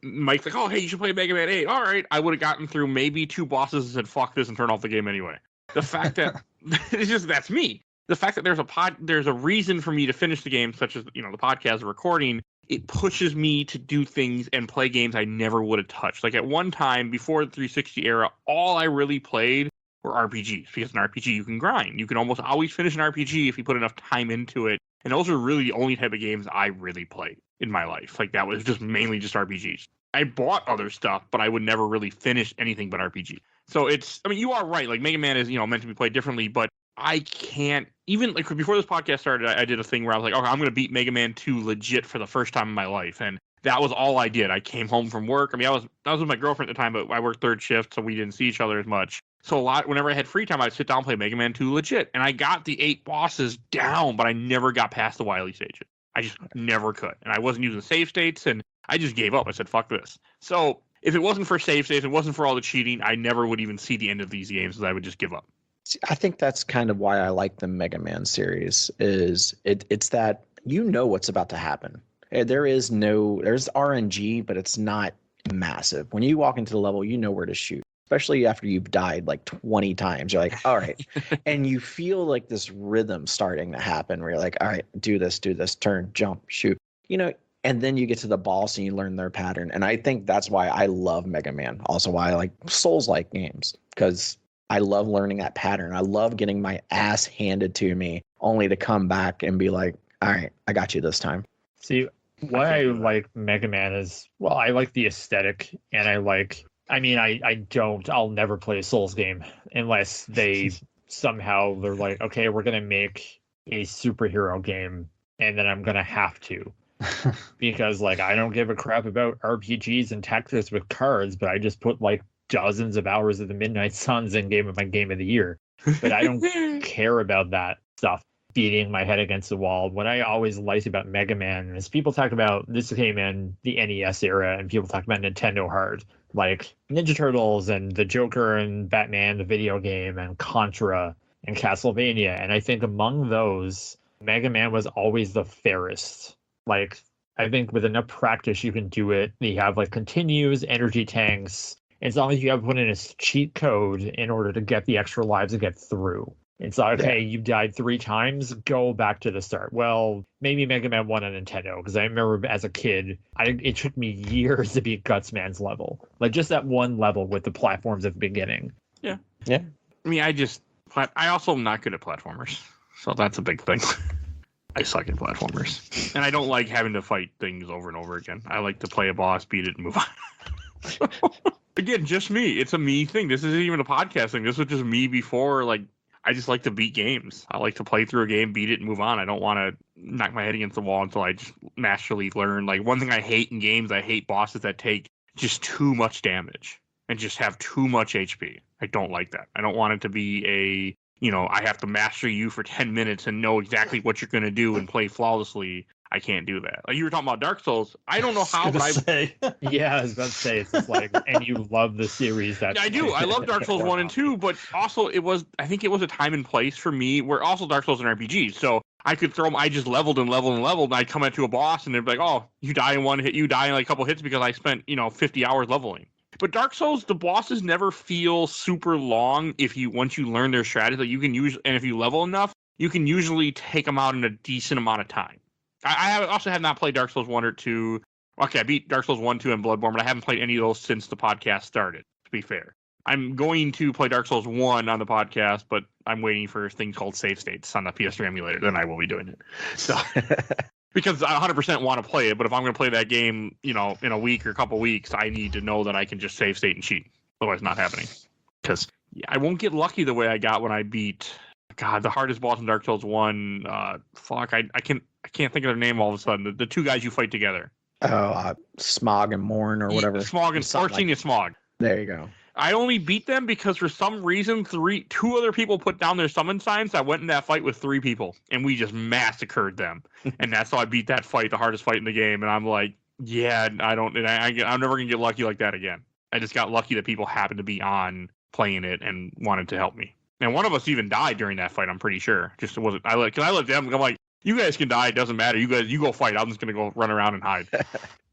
Mike's like, oh, hey, you should play Mega Man 8. All right, I would have gotten through maybe 2 bosses and said, fuck this, and turned off the game anyway. The fact that it's just, that's me. The fact that there's a reason for me to finish the game, such as, the podcast or recording, it pushes me to do things and play games I never would have touched. Like, at one time before the 360 era, all I really played were RPGs, because an RPG you can grind. You can almost always finish an RPG if you put enough time into it. And those are really the only type of games I really played in my life. Like, that was just mainly just RPGs. I bought other stuff, but I would never really finish anything but RPG. So you are right. Like, Mega Man is, meant to be played differently, but I can't, even like before this podcast started, I did a thing where I was like, okay, I'm going to beat Mega Man 2 legit for the first time in my life. And that was all I did. I came home from work. I mean, I was with my girlfriend at the time, but I worked third shift, so we didn't see each other as much. So whenever I had free time, I'd sit down and play Mega Man 2 legit. And I got the 8 bosses down, but I never got past the Wily stages. I just never could. And I wasn't using save states, and I just gave up. I said, fuck this. So if it wasn't for save states, it wasn't for all the cheating, I never would even see the end of these games, because I would just give up. I think that's kind of why I like the Mega Man series. Is it's that what's about to happen. There's RNG, but it's not massive. When you walk into the level, you know where to shoot. Especially after you've died like 20 times, you're like, all right, and you feel like this rhythm starting to happen where you're like, all right, do this, turn, jump, shoot, and then you get to the boss and you learn their pattern. And I think that's why I love Mega Man. Also, why I like Souls-like games, because I love learning that pattern. I love getting my ass handed to me only to come back and be like, all right, I got you this time. See, why I like Mega Man is, well, I like the aesthetic, and I'll never play a Souls game unless they're like, okay, we're going to make a superhero game and then I'm gonna have to. Because like I don't give a crap about RPGs and tactics with cards, but I just put like dozens of hours of the Midnight Suns in my game of the year. But I don't care about that stuff beating my head against the wall. What I always liked about Mega Man is people talk about this came in the NES era and people talk about Nintendo hard, like Ninja Turtles and the Joker and Batman the video game and Contra and Castlevania. And I think among those, Mega Man was always the fairest. Like, I think with enough practice, you can do it. You have like continues, energy tanks. As long as you have put in a cheat code in order to get the extra lives to get through. It's like, okay, you died 3 times, go back to the start. Well, maybe Mega Man 1 on Nintendo, because I remember as a kid, it took me years to beat Gutsman's level. Like, just that one level with the platforms at the beginning. Yeah. I mean, I also am not good at platformers, so that's a big thing. I suck at platformers. And I don't like having to fight things over and over again. I like to play a boss, beat it, and move on. Again, just me. It's a me thing. This isn't even a podcast thing. This was just me before, like, I just like to beat games. I like to play through a game, beat it, and move on. I don't want to knock my head against the wall until I just masterly learn. Like, one thing I hate in games, I hate bosses that take just too much damage and just have too much HP. I don't like that. I don't want it to be I have to master you for 10 minutes and know exactly what you're going to do and play flawlessly. I can't do that. Like you were talking about Dark Souls. I don't know how, but yeah, I was about to say, it's just like, and you love the series. That I do. I love Dark Souls 1 and 2, but also I think it was a time and place for me where also Dark Souls and RPGs. So I could throw them. I just leveled and leveled and leveled, and I'd come into a boss, and they'd be like, oh, you die in one hit, you die in like a couple hits because I spent, 50 hours leveling. But Dark Souls, the bosses never feel super long once you learn their strategy. Like you can use, and if you level enough, you can usually take them out in a decent amount of time. I also have not played Dark Souls 1 or 2. Okay, I beat Dark Souls 1, 2, and Bloodborne, but I haven't played any of those since the podcast started, to be fair. I'm going to play Dark Souls 1 on the podcast, but I'm waiting for things called save states on the PS3 emulator. Then I will be doing it. So, because I 100% want to play it, but if I'm going to play that game, in a week or a couple weeks, I need to know that I can just save state and cheat. Otherwise, not happening. Because I won't get lucky the way I got when I beat, the hardest boss in Dark Souls 1. I can't think of their name all of a sudden. The 2 guys you fight together. Oh, Smog and Morn or whatever. Smog and Arsenia Smog. There you go. I only beat them because for some reason 2 other people put down their summon signs. I went in that fight with 3 people and we just massacred them. And that's how I beat that fight, the hardest fight in the game. And I'm like, yeah, I'm never gonna get lucky like that again. I just got lucky that people happened to be on playing it and wanted to help me. And one of us even died during that fight. I'm pretty sure. Just wasn't. I let them. I'm like, you guys can die. It doesn't matter. You go fight. I'm just gonna go run around and hide.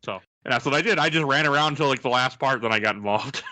So and that's what I did. I just ran around until like the last part. Then I got involved.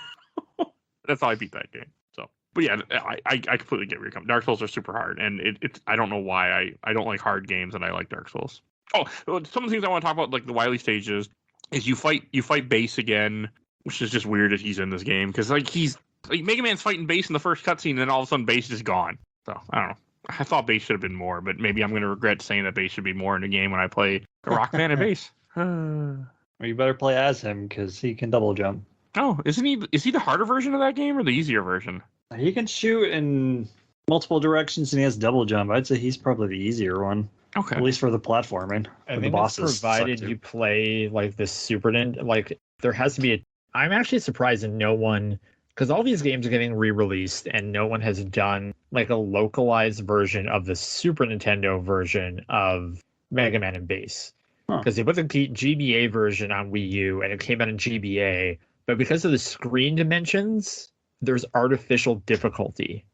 That's how I beat that game. So, but yeah, I completely get where you're coming. Dark Souls are super hard, and it's I don't know why I don't like hard games, and I like Dark Souls. Oh, some of the things I want to talk about, like the Wily stages, is you fight Base again, which is just weird that he's in this game because Mega Man's fighting Base in the first cutscene, and then all of a sudden Base is gone. So I don't know. I thought Base should have been more, but maybe I'm going to regret saying that Base should be more in the game when I play the Rockman and Base. Well, you better play as him because he can double jump. Oh, isn't he? Is he the harder version of that game or the easier version? He can shoot in multiple directions and he has double jump. I'd say he's probably the easier one. Okay. At least for the platforming. I think the bosses provided you play like the Super Nintendo, like there has to be I'm actually surprised that no one, because all these games are getting re-released and no one has done like a localized version of the Super Nintendo version of Mega Man and Base. Because they put the GBA version on Wii U and it came out in GBA, but because of the screen dimensions, there's artificial difficulty.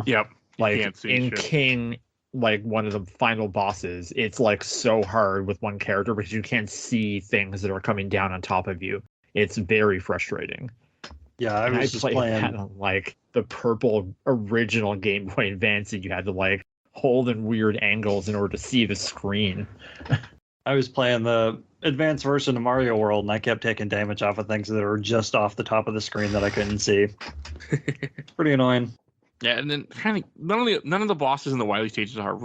Yep. Like in King, like one of the final bosses, it's like so hard with one character because you can't see things that are coming down on top of you. It's very frustrating. Yeah, I was just playing that on, like the purple original Game Boy Advance that you had to like hold in weird angles in order to see the screen. I was playing the advanced version of Mario World, and I kept taking damage off of things that were just off the top of the screen that I couldn't see. Pretty annoying. Yeah, and then kind of none of the bosses in the Wily stages are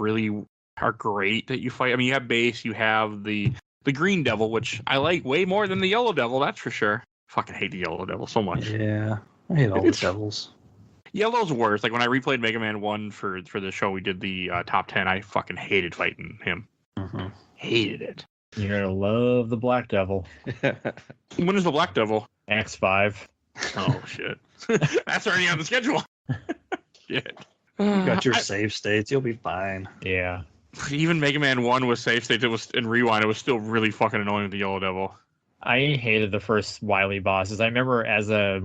great that you fight. I mean, you have Base, you have the Green Devil, which I like way more than the Yellow Devil, that's for sure. Fucking hate the Yellow Devil so much. Yeah, I hate all the devils. Yellow's worse. Like when I replayed Mega Man 1 for the show, we did the top 10. I fucking hated fighting him. Hated it. You're gonna love the Black Devil. When is the Black Devil? X5. Oh shit. That's already on the schedule. Shit. You got your save states. You'll be fine. Yeah. Even Mega Man 1 was save state. It was in Rewind. It was still really fucking annoying with the Yellow Devil. I hated the first Wily bosses. I remember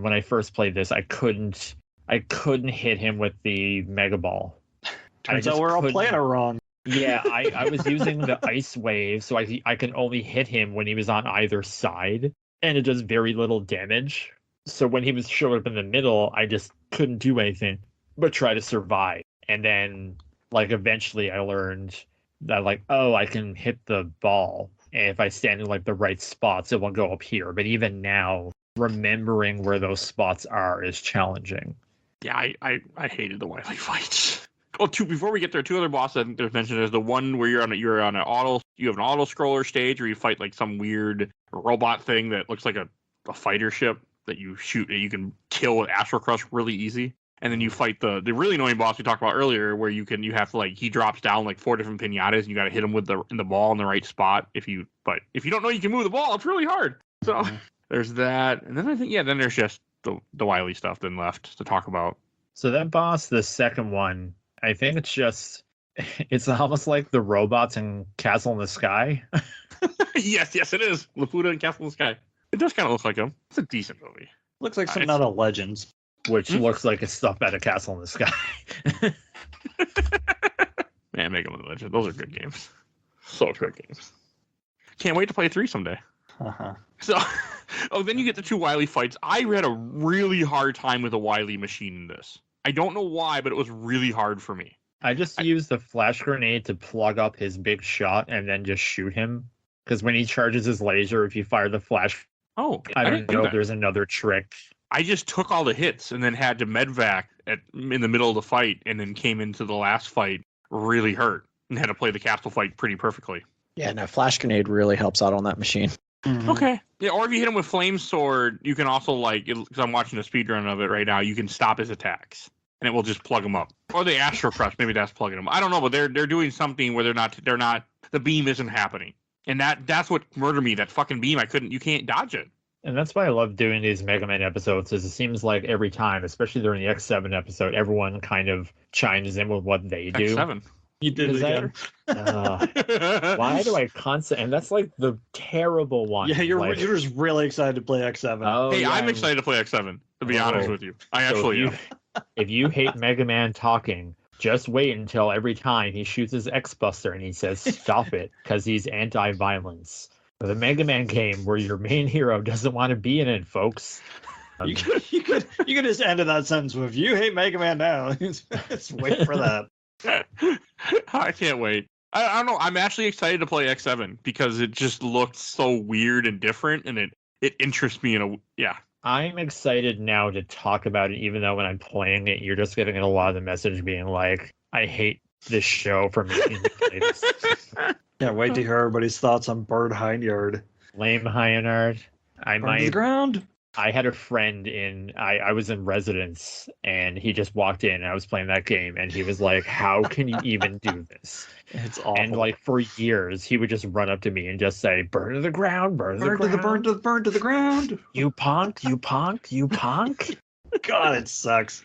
when I first played this, I couldn't hit him with the Mega Ball. Turns out we're all playing it wrong. Yeah, I was using the Ice Wave, so I can only hit him when he was on either side, and it does very little damage. So when he was showing up in the middle, I just couldn't do anything but try to survive. And then, like, eventually I learned that, like, oh, I can hit the ball, and if I stand in, like, the right spots, it will go up here. But even now, remembering where those spots are is challenging. Yeah, I hated the Wily fights. Oh, before we get there, two other bosses I think there's mentioned. There's the one where you have an auto scroller stage where you fight like some weird robot thing that looks like a fighter ship that you shoot and you can kill with Astro Crush really easy. And then you fight the really annoying boss we talked about earlier, where you have to, like, he drops down like 4 different pinatas and you got to hit him with the ball in the right spot. If you don't know you can move the ball, it's really hard. So there's that, and then I think then there's just the Wily stuff then left to talk about. So that boss, the second one, I think it's almost like the robots in Castle in the Sky. yes, it is. Laputa and Castle in the Sky. It does kind of look like him. It's a decent movie. Looks like something out of Legends. Which looks like it's stuff out of Castle in the Sky. Man, Mega Man Legend. Those are good games. So good games. Can't wait to play 3 someday. So, then you get the 2 Wily fights. I had a really hard time with a Wily machine in this. I don't know why, but it was really hard for me. I just used the flash grenade to plug up his big shot and then just shoot him. Because when he charges his laser, if you fire the flash... Oh, I don't know if there's another trick. I just took all the hits and then had to medvac in the middle of the fight and then came into the last fight really hurt and had to play the capsule fight pretty perfectly. Yeah, no, flash grenade really helps out on that machine. Mm-hmm. Okay. Yeah, or if you hit him with flame sword, you can also, like, because I'm watching a speedrun of it right now, you can stop his attacks and it will just plug him up. Or the Astro Crush, maybe that's plugging him. I don't know, but they're doing something where they're not the beam isn't happening. And that's what murdered me. That fucking beam, you can't dodge it. And that's why I love doing these Mega Man episodes, is it seems like every time, especially during the X7 episode, everyone kind of chimes in with what they do. X7. You did it again. Why do I constantly... And that's like the terrible one. Yeah, you're just really excited to play X7. Oh, hey, yeah, I'm excited to play X7, to be honest with you. I actually am. If you hate Mega Man talking, just wait until every time he shoots his X-Buster and he says, stop it, because he's anti-violence. The Mega Man game where your main hero doesn't want to be in it, folks. You could just end that sentence with, you hate Mega Man now. Just wait for that. I can't wait. I don't know. I'm actually excited to play X7 because it just looked so weird and different, and it interests me I'm excited now to talk about it, even though when I'm playing it, you're just getting a lot of the message being like, I hate this show for making me play this. Can't wait to hear everybody's thoughts on Bird Hindyard. Lame Hynard. Burn to the ground. I had a friend I was in residence, and he just walked in and I was playing that game, and he was like, how can you even do this? It's awful. And like for years he would just run up to me and just say, burn to the ground, burn to the ground. You punk. God, it sucks.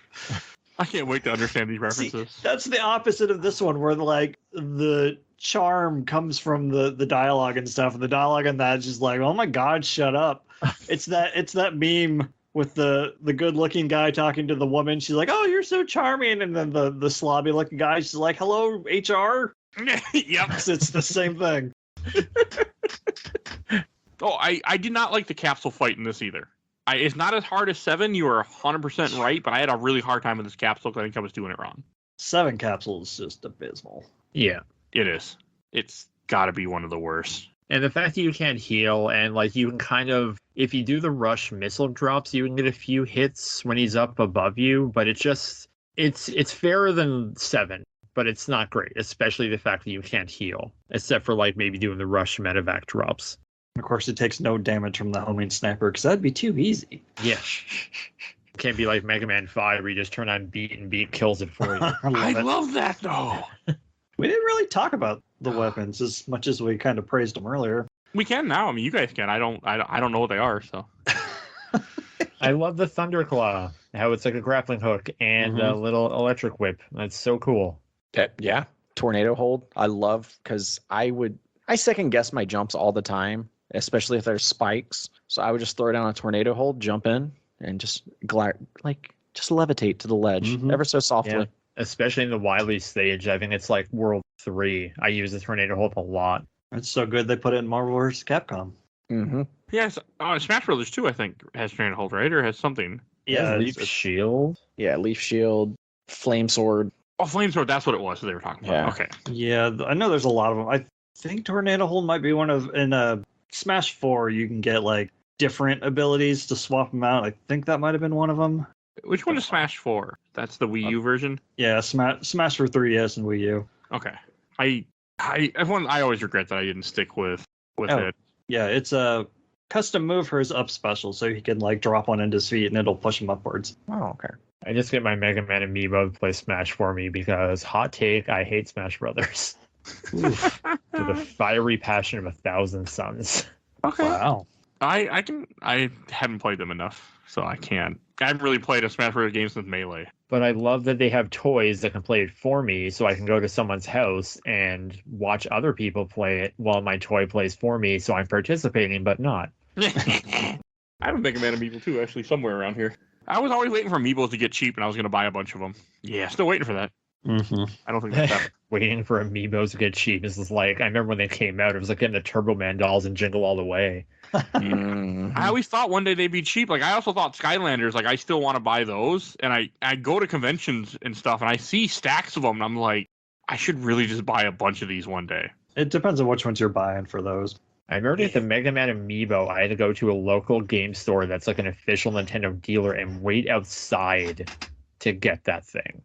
I can't wait to understand these references. See, that's the opposite of this one, where the charm comes from the dialogue and stuff, and the dialogue in that is just like, oh my God, shut up. It's that meme with the good looking guy talking to the woman. She's like, oh, you're so charming, and then the slobby looking guy, she's like, hello, HR. Yep. It's the same thing. I did not like the capsule fight in this either. It's not as hard as 7. You are 100% right, but I had a really hard time with this capsule because I think I was doing it wrong. 7 capsule is just abysmal. Yeah. It is. It's got to be one of the worst. And the fact that you can't heal, and like you can kind of, if you do the rush missile drops, you can get a few hits when he's up above you, but it's fairer than 7, but it's not great, especially the fact that you can't heal, except for like maybe doing the rush medevac drops. Of course, it takes no damage from the homing sniper, because that'd be too easy. Yeah. Can't be like Mega Man 5 where you just turn on beat and beat kills it for you. I love that, though. We didn't really talk about the weapons as much as we kind of praised them earlier. We can now. I mean, you guys can. I don't know what they are. So I love the Thunderclaw. How it's like a grappling hook and a little electric whip. That's so cool. Yeah. Tornado hold. I love because I second guess my jumps all the time, especially if there's spikes. So I would just throw down a tornado hold, jump in, and just levitate to the ledge ever so softly. Yeah. Especially in the Wily stage. I think it's like World 3. I use the tornado hold a lot. It's so good they put it in Marvel vs. Capcom. Mm-hmm. Yes, Smash Brothers 2, I think, has tornado hold, right? Or has something. Yeah, Leaf Shield. Yeah, Leaf Shield, Flame Sword. Oh, Flame Sword, that's what it was that they were talking about. Yeah. Okay. Yeah, I know there's a lot of them. I think Tornado Hold might be one of, in Smash 4, you can get like different abilities to swap them out. I think that might have been one of them. Which one is Smash 4? That's the Wii U version? Yeah, Smash for 3DS and Wii U. Okay. I always regret that I didn't stick with it. Yeah, it's a custom move for his up special, so he can like drop one into his feet and it'll push him upwards. Oh, okay. I just get my Mega Man amiibo to play Smash for me because, hot take, I hate Smash Brothers. With a fiery passion of 1,000 suns. Okay. Wow. I haven't played them enough, so I can't. I haven't really played a Smash Bros. Game since Melee. But I love that they have toys that can play it for me, so I can go to someone's house and watch other people play it while my toy plays for me, so I'm participating, but not. I have a Mega Man amiibo too, actually, somewhere around here. I was always waiting for amiibos to get cheap, and I was going to buy a bunch of them. Yeah, still waiting for that. I don't think that's happened. Waiting for amiibos to get cheap. This is like, I remember when they came out, it was like getting the Turbo Man dolls and Jingle All the Way. I always thought one day they'd be cheap. Like, I also thought Skylanders, like, I still want to buy those. And I go to conventions and stuff, and I see stacks of them, and I'm like, I should really just buy a bunch of these one day. It depends on which ones you're buying for those. I remember at the Mega Man amiibo, I had to go to a local game store that's like an official Nintendo dealer and wait outside to get that thing.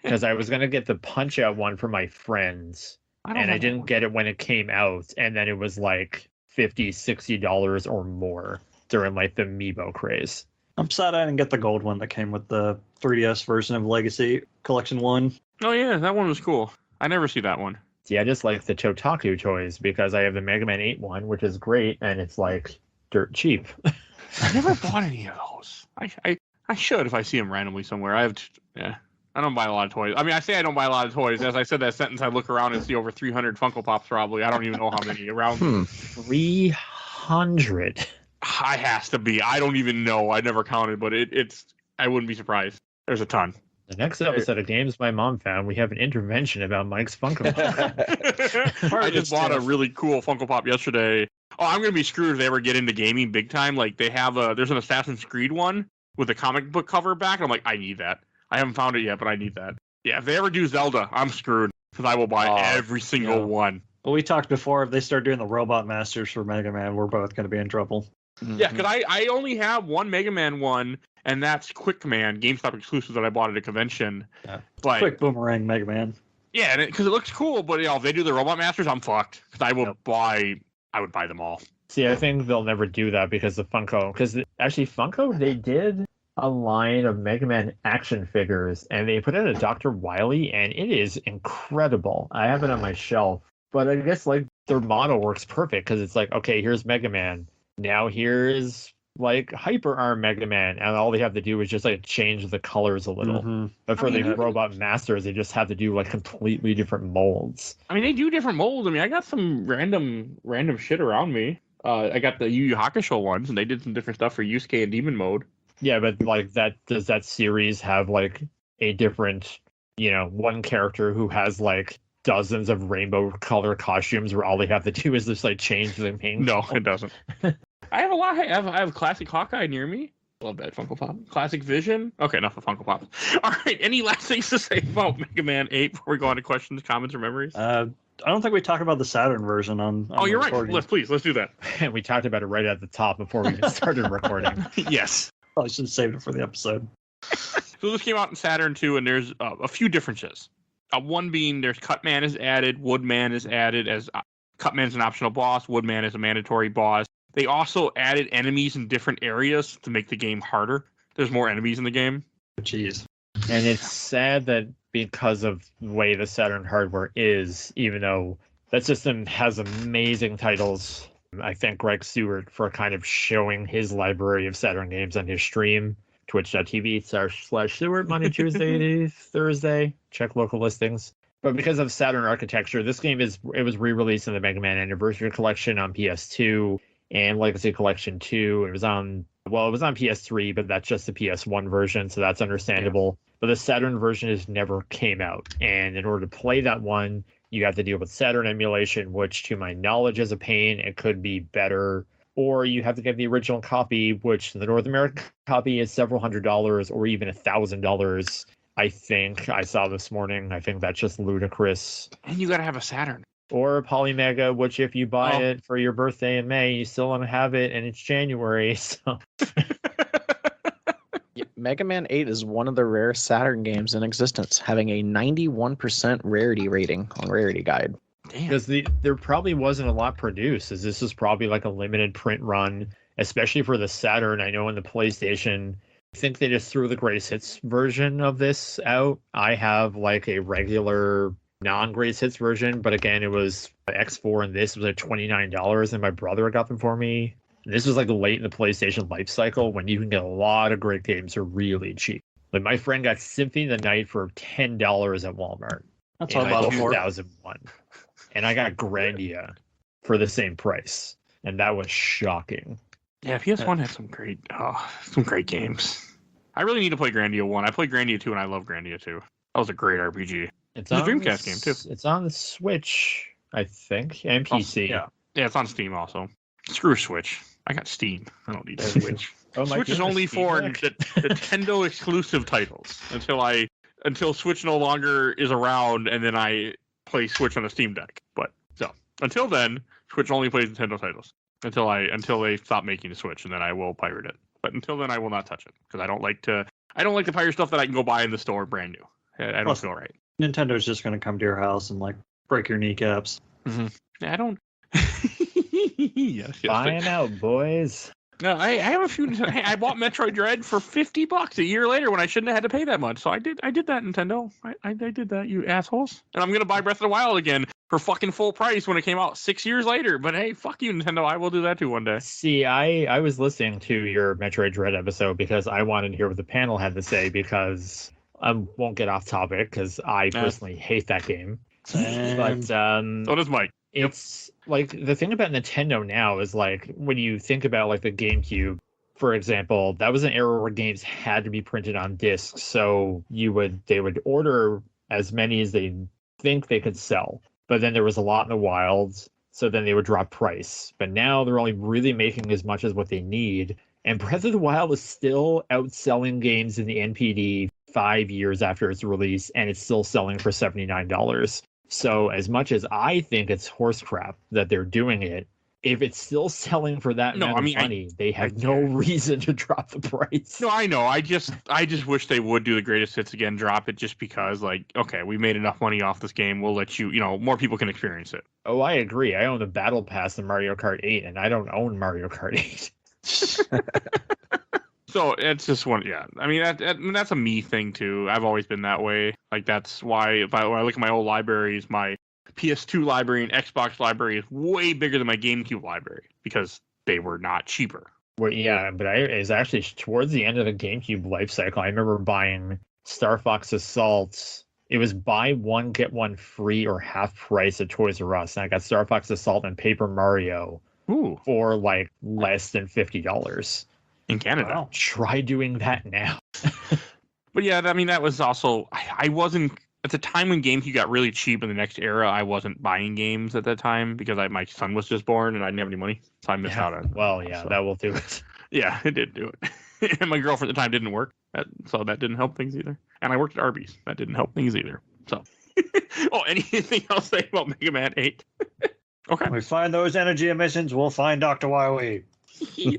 Because I was going to get the Punch-Out one for my friends, and I didn't get it when it came out, and then it was like $50, $60 or more during like the amiibo craze. I'm sad I didn't get the gold one that came with the 3DS version of Legacy Collection 1. Oh, yeah, that one was cool. I never see that one. See, I just like the Totaku toys because I have the Mega Man 8 one, which is great, and it's like dirt cheap. I never bought any of those. I should if I see them randomly somewhere. I don't buy a lot of toys. I mean, I say I don't buy a lot of toys. As I said that sentence, I look around and see over 300 Funko Pops probably. I don't even know how many around. 300. I has to be. I don't even know. I never counted, but it's. I wouldn't be surprised. There's a ton. The next episode of Games My Mom Found, we have an intervention about Mike's Funko Pop. I just bought a really cool Funko Pop yesterday. Oh, I'm gonna be screwed if they ever get into gaming big time. Like they have there's an Assassin's Creed one with a comic book cover back. And I'm like, I need that. I haven't found it yet, but I need that. Yeah, if they ever do Zelda, I'm screwed because I will buy every single one. Well, we talked before, if they start doing the Robot Masters for Mega Man, we're both going to be in trouble. Yeah, because I only have one Mega Man one, and that's Quick Command, GameStop exclusive that I bought at a convention. Yeah. But, Quick Boomerang Mega Man. Yeah, because it looks cool, but if they do the Robot Masters, I'm fucked. Because I would buy them all. See, I think they'll never do that because of Funko. Because actually, Funko, they did a line of Mega Man action figures, and they put in a Dr. Wily, and it is incredible. I have it on my shelf, but I guess like their model works perfect because it's like, okay, here's Mega Man. Now here's like Hyper Arm Mega Man, and all they have to do is just like change the colors a little. But for the Robot Masters, they just have to do like completely different molds. I mean, they do different molds. I mean, I got some random shit around me. I got the Yu Yu Hakusho ones, and they did some different stuff for Yusuke and Demon Mode. Yeah, but like does that series have like a different, one character who has like dozens of rainbow color costumes where all they have to do is just like change the main? No, it doesn't. I have a lot. I have Classic Hawkeye near me. Love that Funko Pop. Classic Vision. Okay, enough of Funko Pops. All right, any last things to say about Mega Man 8 before we go on to questions, comments, or memories? I don't think we talked about the Saturn version on oh, you're right. Let's do that. And we talked about it right at the top before we even started recording. Yes. Probably should have saved it for the episode. So this came out in Saturn 2, and there's a few differences. One being there's Cutman is added, Woodman is added as Cutman's an optional boss, Woodman is a mandatory boss. They also added enemies in different areas to make the game harder. There's more enemies in the game. Jeez. And it's sad that because of the way the Saturn hardware is, even though that system has amazing titles, I thank Greg Stewart for kind of showing his library of Saturn games on his stream, twitch.tv/Stewart, Monday, Tuesday, Thursday. Check local listings. But because of Saturn architecture, this game was re-released in the Mega Man Anniversary Collection on PS2 and Legacy Collection 2. It was on PS3, but that's just the PS1 version, so that's understandable. Yeah. But the Saturn version has never came out. And in order to play that one, you have to deal with Saturn emulation, which to my knowledge is a pain. It could be better. Or you have to get the original copy, which the North American copy is several $100s or even $1,000. I think I saw this morning. I think that's just ludicrous. And you got to have a Saturn. Or a Polymega, which if you buy it for your birthday in May, you still don't have it, and it's January. So Mega Man 8 is one of the rare Saturn games in existence, having a 91% rarity rating on Rarity Guide. Because there probably wasn't a lot produced, as this is probably like a limited print run, especially for the Saturn. I know in the PlayStation, I think they just threw the greatest hits version of this out. I have like a regular non-greatest hits version, but again, it was X4 and this was like $29, and my brother got them for me. This was like late in the PlayStation life cycle when you can get a lot of great games for really cheap. Like my friend got Symphony of the Night for $10 at Walmart. That's all about 2001. And I got Grandia for the same price. And that was shocking. Yeah, PS1 had some great games. I really need to play Grandia 1. I played Grandia 2 and I love Grandia 2. That was a great RPG. It's a Dreamcast game too. It's on the Switch, I think, and PC. Yeah, it's on Steam also. Screw Switch. I got Steam. I don't need Switch. Switch is only for Nintendo exclusive titles until Switch no longer is around, and then I play Switch on a Steam Deck. But so until then, Switch only plays Nintendo titles until they stop making the Switch, and then I will pirate it. But until then, I will not touch it because I don't like to pirate stuff that I can go buy in the store brand new. I don't feel right. Nintendo's just going to come to your house and like break your kneecaps. Mm-hmm. I don't. yes. Buying out, boys. No, I have a few. Hey, I bought Metroid Dread for $50 a year later when I shouldn't have had to pay that much. So I did that, Nintendo. I did that, you assholes. And I'm gonna buy Breath of the Wild again for fucking full price when it came out 6 years later. But hey, fuck you, Nintendo. I will do that too one day. See, I was listening to your Metroid Dread episode because I wanted to hear what the panel had to say, because I won't get off topic because I personally hate that game. But so does Mike. It's like the thing about Nintendo now is like when you think about like the GameCube, for example, that was an era where games had to be printed on discs. So they would order as many as they think they could sell. But then there was a lot in the wilds. So then they would drop price. But now they're only really making as much as what they need. And Breath of the Wild is still outselling games in the NPD 5 years after its release, and it's still selling for $79. So as much as I think it's horse crap that they're doing it, if it's still selling for that amount of money, they have no reason to drop the price. No, I know. I just wish they would do the greatest hits again, drop it just because, like, okay, we made enough money off this game. We'll let you, more people can experience it. Oh, I agree. I own the Battle Pass in Mario Kart 8, and I don't own Mario Kart 8. So it's just one, yeah. I mean, that's a me thing too. I've always been that way. Like that's why when I look at my old libraries, my PS2 library and Xbox library is way bigger than my GameCube library because they were not cheaper. Well, yeah, but it's actually towards the end of the GameCube life cycle. I remember buying Star Fox Assault. It was buy one get one free or half price at Toys R Us, and I got Star Fox Assault and Paper Mario for like less than $50. In Canada. Wow. Try doing that now. But yeah, I mean, that was also, I wasn't, at the time when GameCube got really cheap in the next era, I wasn't buying games at that time because my son was just born and I didn't have any money. So I missed out on it. Well, yeah, that will do it. Yeah, it did do it. And my girlfriend at the time didn't work. So that didn't help things either. And I worked at Arby's. That didn't help things either. So, anything else to say about Mega Man 8? Okay. When we find those energy emissions, we'll find Dr. Woweeeeee.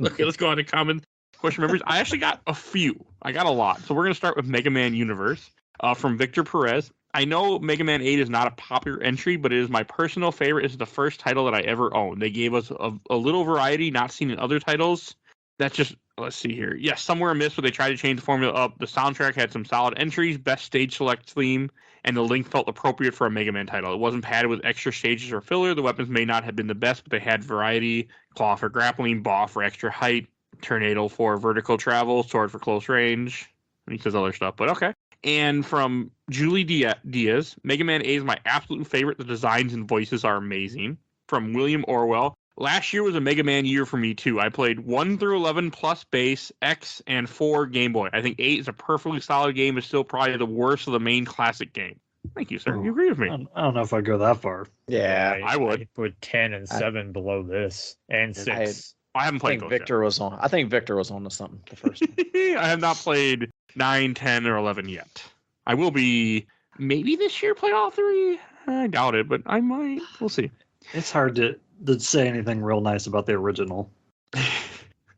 Okay, let's go on to common question members. I actually got a few. I got a lot. So we're going to start with Mega Man Universe from Victor Perez. I know Mega Man 8 is not a popular entry, but it is my personal favorite. It's the first title that I ever owned. They gave us a little variety not seen in other titles. That's just let's see here. Yes, somewhere amiss, but they tried to change the formula up. The soundtrack had some solid entries, best stage select theme, and the link felt appropriate for a Mega Man title. It wasn't padded with extra stages or filler. The weapons may not have been the best, but they had variety. Claw for grappling, Baw for extra height, Tornado for vertical travel, Sword for close range. And he says other stuff, but okay. And from Julie Diaz, Mega Man 8 is my absolute favorite. The designs and voices are amazing. From William Orwell, last year was a Mega Man year for me too. I played 1 through 11 plus base, X, and 4 Game Boy. I think 8 is a perfectly solid game, but still probably the worst of the main classic game. Thank you, sir. You agree with me? I don't know if I'd go that far. Yeah, I would. I put 10 and 7 below this, and 6. I haven't played those Victor yet. was on. I think Victor was on to something. The first one. I have not played 9, 10, or 11 yet. I will be maybe this year play all 3. I doubt it, but I might. We'll see. It's hard to say anything real nice about the original.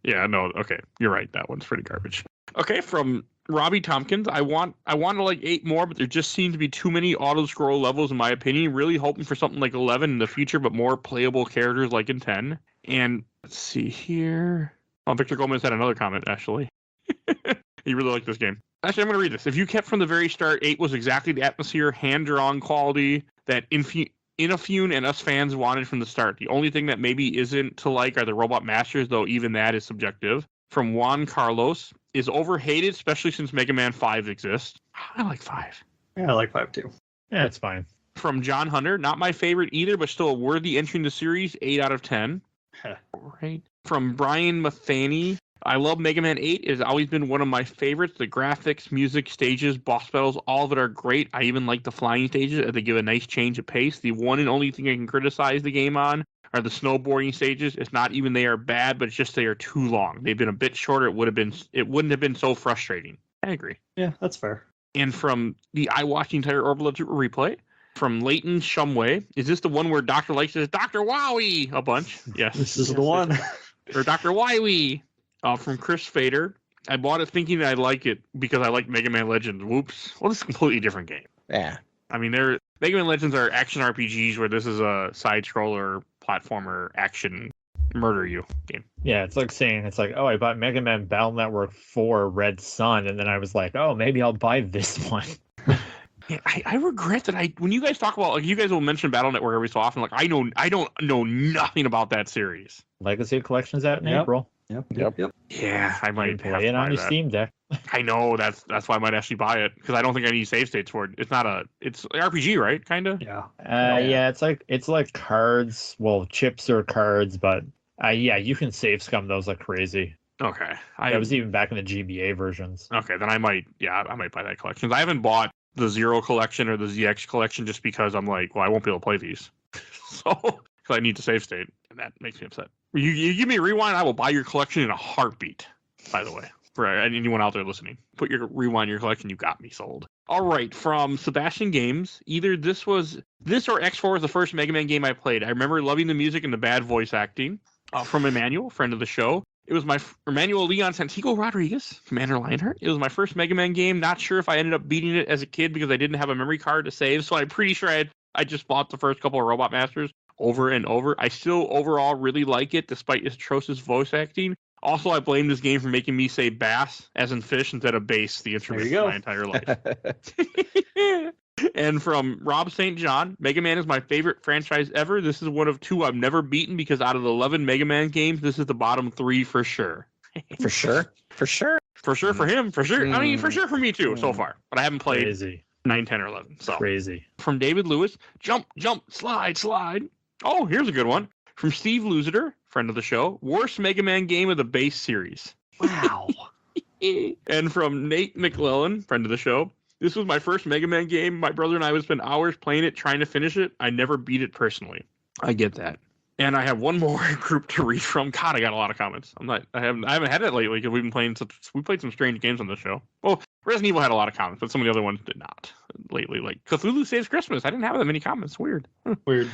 Yeah, no, okay. You're right. That one's pretty garbage. Okay, from Robbie Tompkins, I want to like 8 more, but there just seem to be too many auto-scroll levels in my opinion. Really hoping for something like 11 in the future, but more playable characters like in 10. And let's see here. Oh, Victor Gomez had another comment, actually. He really liked this game. Actually, I'm going to read this. If you kept from the very start, 8 was exactly the atmosphere, hand-drawn quality that Inafune and us fans wanted from the start. The only thing that maybe isn't to like are the Robot Masters, though even that is subjective. From Juan Carlos, is overhated, especially since Mega Man 5 exists. I like 5. Yeah, I like 5 too. Yeah, it's fine. From John Hunter, not my favorite either, but still a worthy entry in the series, 8 out of 10. Right. From Brian Matheny, I love Mega Man 8. It has always been one of my favorites. The graphics, music, stages, boss battles, all of it are great. I even like the flying stages as they give a nice change of pace. The one and only thing I can criticize the game on are the snowboarding stages. It's not even they are bad, but it's just they are too long. They've been a bit shorter. It wouldn't have been so frustrating. I agree. Yeah, that's fair. And from the I watched the entire Orbital replay, from Leighton Shumway, is this the one where Dr. Light says Dr. Woweeeeee a bunch? Yes. This is the one. Or Dr. Woweeeeee. From Chris Fader, I bought it thinking I'd like it because I like Mega Man Legends. Whoops. Well, this is a completely different game. Yeah. I mean, Mega Man Legends are action RPGs where this is a side-scroller, platformer, action, murder you game. Yeah, it's like saying, oh, I bought Mega Man Battle Network 4 Red Sun, and then I was like, oh, maybe I'll buy this one. Yeah, I regret that when you guys talk about, like, you guys will mention Battle Network every so often, like, I don't know nothing about that series. Legacy Collection's out in April. Yep. Yeah, I might play it on your Steam Deck. I know that's why I might actually buy it because I don't think I need save states for it. It's RPG, right? Kind of. Yeah. Yeah, it's like cards. Well, chips or cards, but yeah, you can save scum those like crazy. Okay. That was even back in the GBA versions. Okay, then I might buy that collection. I haven't bought the Zero collection or the ZX collection just because I'm like, well, I won't be able to play these, so because I need to save state, and that makes me upset. You give me a rewind, I will buy your collection in a heartbeat. By the way, for anyone out there listening, put your rewind in your collection. You got me sold. All right, from Sebastian Games, either this or X4 was the first Mega Man game I played. I remember loving the music and the bad voice acting. From Emmanuel, friend of the show. It was Emmanuel Leon Santiago Rodriguez, Commander Lionheart. It was my first Mega Man game. Not sure if I ended up beating it as a kid because I didn't have a memory card to save. So I'm pretty sure I just bought the first couple of Robot Masters over and over. I still overall really like it despite its atrocious voice acting. Also, I blame this game for making me say bass as in fish instead of bass the intermission my entire life. And from Rob St. John, Mega Man is my favorite franchise ever. This is one of 2 I've never beaten because out of the 11 Mega Man games, this is the bottom 3 for sure. For sure. For sure for him, for sure. I mean, for sure for me too so far. But I haven't played 9, 10, or 11. So crazy. From David Lewis, jump, slide. Oh, here's a good one. From Steve Lusiter, friend of the show, worst Mega Man game of the base series. Wow. And from Nate McClellan, friend of the show, this was my first Mega Man game. My brother and I would spend hours playing it, trying to finish it. I never beat it personally. I get that. And I have one more group to read from. God, I got a lot of comments. I haven't had it lately because we've been playing we played some strange games on the show. Well, Resident Evil had a lot of comments, but some of the other ones did not lately. Like Cthulhu Saves Christmas. I didn't have that many comments. Weird. Weird.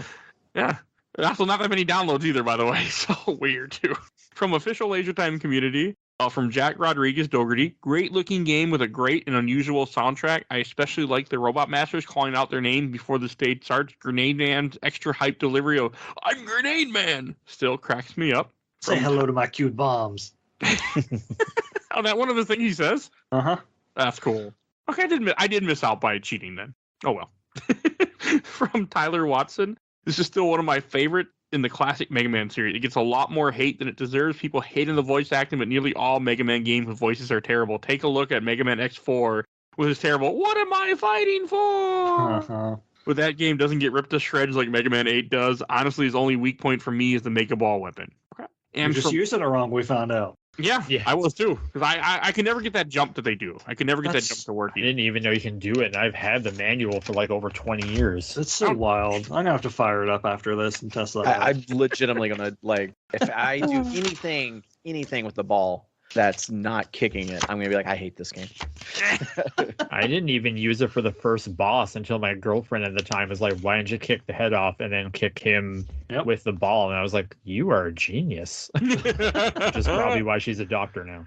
Yeah. Also, not that many downloads either, by the way. So weird too. From Official Laser Time Community. From Jack Rodriguez Dougherty, great looking game with a great and unusual soundtrack. I especially like the Robot Masters calling out their name before the stage starts. Grenade Man's extra hype delivery of "I'm Grenade Man" still cracks me up. Say hello to my cute bombs. Oh, that one of the things he says? Uh-huh. That's cool. Okay, I did miss out by cheating then. Oh well. From Tyler Watson. This is still one of my favorite in the classic Mega Man series. It gets a lot more hate than it deserves. People hating the voice acting, but nearly all Mega Man games with voices are terrible. Take a look at Mega Man X4 with his terrible, "What am I fighting for?" Uh-huh. But that game doesn't get ripped to shreds like Mega Man 8 does. Honestly, his only weak point for me is the Make a Ball weapon. Okay. And you're just using it wrong, we found out. Yeah, I was too. Because I can never get that jump that they do. I can never get that jump to work. I didn't even know you can do it, and I've had the manual for like over 20 years. It's so wild. I'm gonna have to fire it up after this and test that out. I'm legitimately gonna like if I do anything with the ball that's not kicking it, I'm gonna be like, I hate this game. I didn't even use it for the first boss until my girlfriend at the time was like, "Why didn't you kick the head off and then kick him with the ball?" And I was like, "You are a genius." Which is probably why she's a doctor now.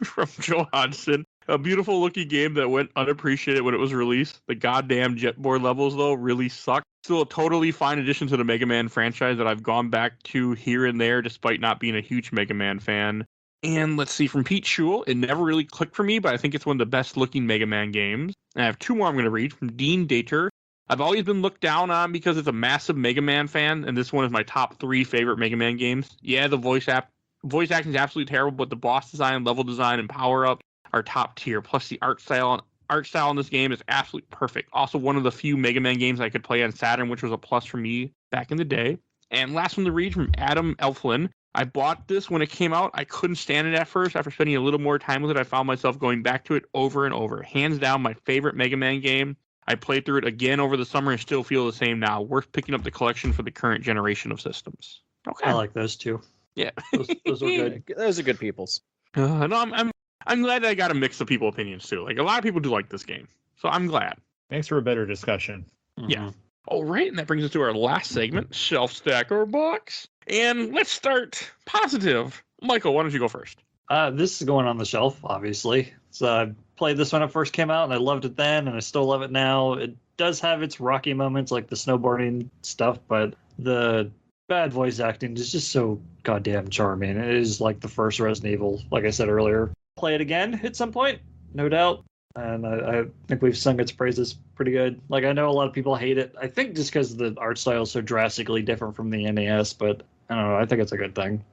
From Joe Hodgson. A beautiful looking game that went unappreciated when it was released. The goddamn jetboard levels, though, really suck. Still a totally fine addition to the Mega Man franchise that I've gone back to here and there, despite not being a huge Mega Man fan. And let's see, from Pete Schul, it never really clicked for me, but I think it's one of the best looking Mega Man games. And I have two more I'm going to read from Dean Dater. I've always been looked down on because it's a massive Mega Man fan, and this one is my top 3 favorite Mega Man games. Yeah, the voice acting is absolutely terrible, but the boss design, level design, and power up are top tier. Plus, the art style in this game is absolutely perfect. Also, one of the few Mega Man games I could play on Saturn, which was a plus for me back in the day. And last one to read from Adam Elflin. I bought this when it came out. I couldn't stand it at first. After spending a little more time with it, I found myself going back to it over and over. Hands down, my favorite Mega Man game. I played through it again over the summer and still feel the same now. Worth picking up the collection for the current generation of systems. Okay. I like those two. Yeah. Those are good. Those are good peoples. No, I'm glad that I got a mix of people opinions too. Like a lot of people do like this game, so I'm glad. Thanks for a better discussion. Mm-hmm. Yeah. All right, and that brings us to our last segment, Shelf Stack or Box. And let's start positive. Michael, why don't you go first? This is going on the shelf, obviously. So I played this when it first came out, and I loved it then, and I still love it now. It does have its rocky moments, like the snowboarding stuff, but the bad voice acting is just so goddamn charming. It is like the first Resident Evil, like I said earlier. Play it again at some point, no doubt. And I think we've sung its praises pretty good. Like, I know a lot of people hate it. I think just because the art style is so drastically different from the NES, but I don't know. I think it's a good thing.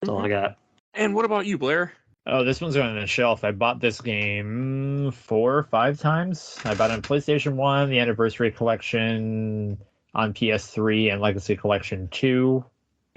That's all I got. And what about you, Blair? Oh, this one's on the shelf. I bought this game 4 or 5 times. I bought it on PlayStation 1, the Anniversary Collection on PS3, and Legacy Collection 2,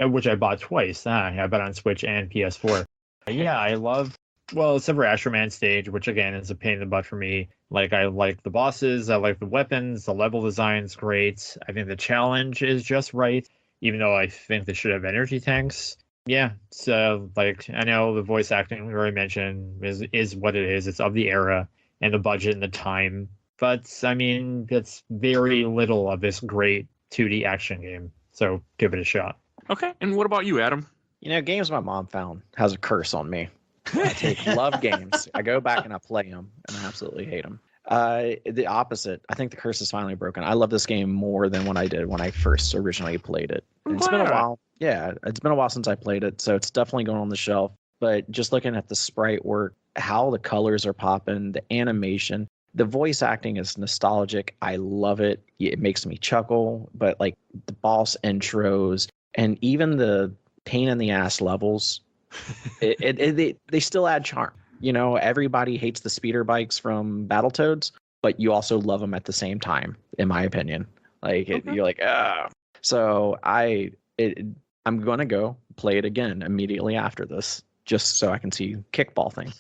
which I bought twice. I bought on Switch and PS4. Yeah, I love... Well, except for Astro Man Stage, which again is a pain in the butt for me. Like, I like the bosses, I like the weapons, the level design's great. I think the challenge is just right, even though I think they should have energy tanks. Yeah, so, like, I know the voice acting we already mentioned is what it is. It's of the era and the budget and the time. But, I mean, it's very little of this great 2D action game. So, give it a shot. Okay, and what about you, Adam? You know, games my mom found has a curse on me. I love games. I go back and I play them, and I absolutely hate them. The opposite. I think the curse is finally broken. I love this game more than what I did when I first originally played it. It's been a while. Yeah, it's been a while since I played it, so it's definitely going on the shelf. But just looking at the sprite work, how the colors are popping, the animation, the voice acting is nostalgic. I love it. It makes me chuckle. But like the boss intros and even the pain in the ass levels, they still add charm. You know, everybody hates the speeder bikes from Battletoads, but you also love them at the same time, in my opinion. Like you're like, ah. So I'm gonna go play it again immediately after this, just so I can see kickball thing.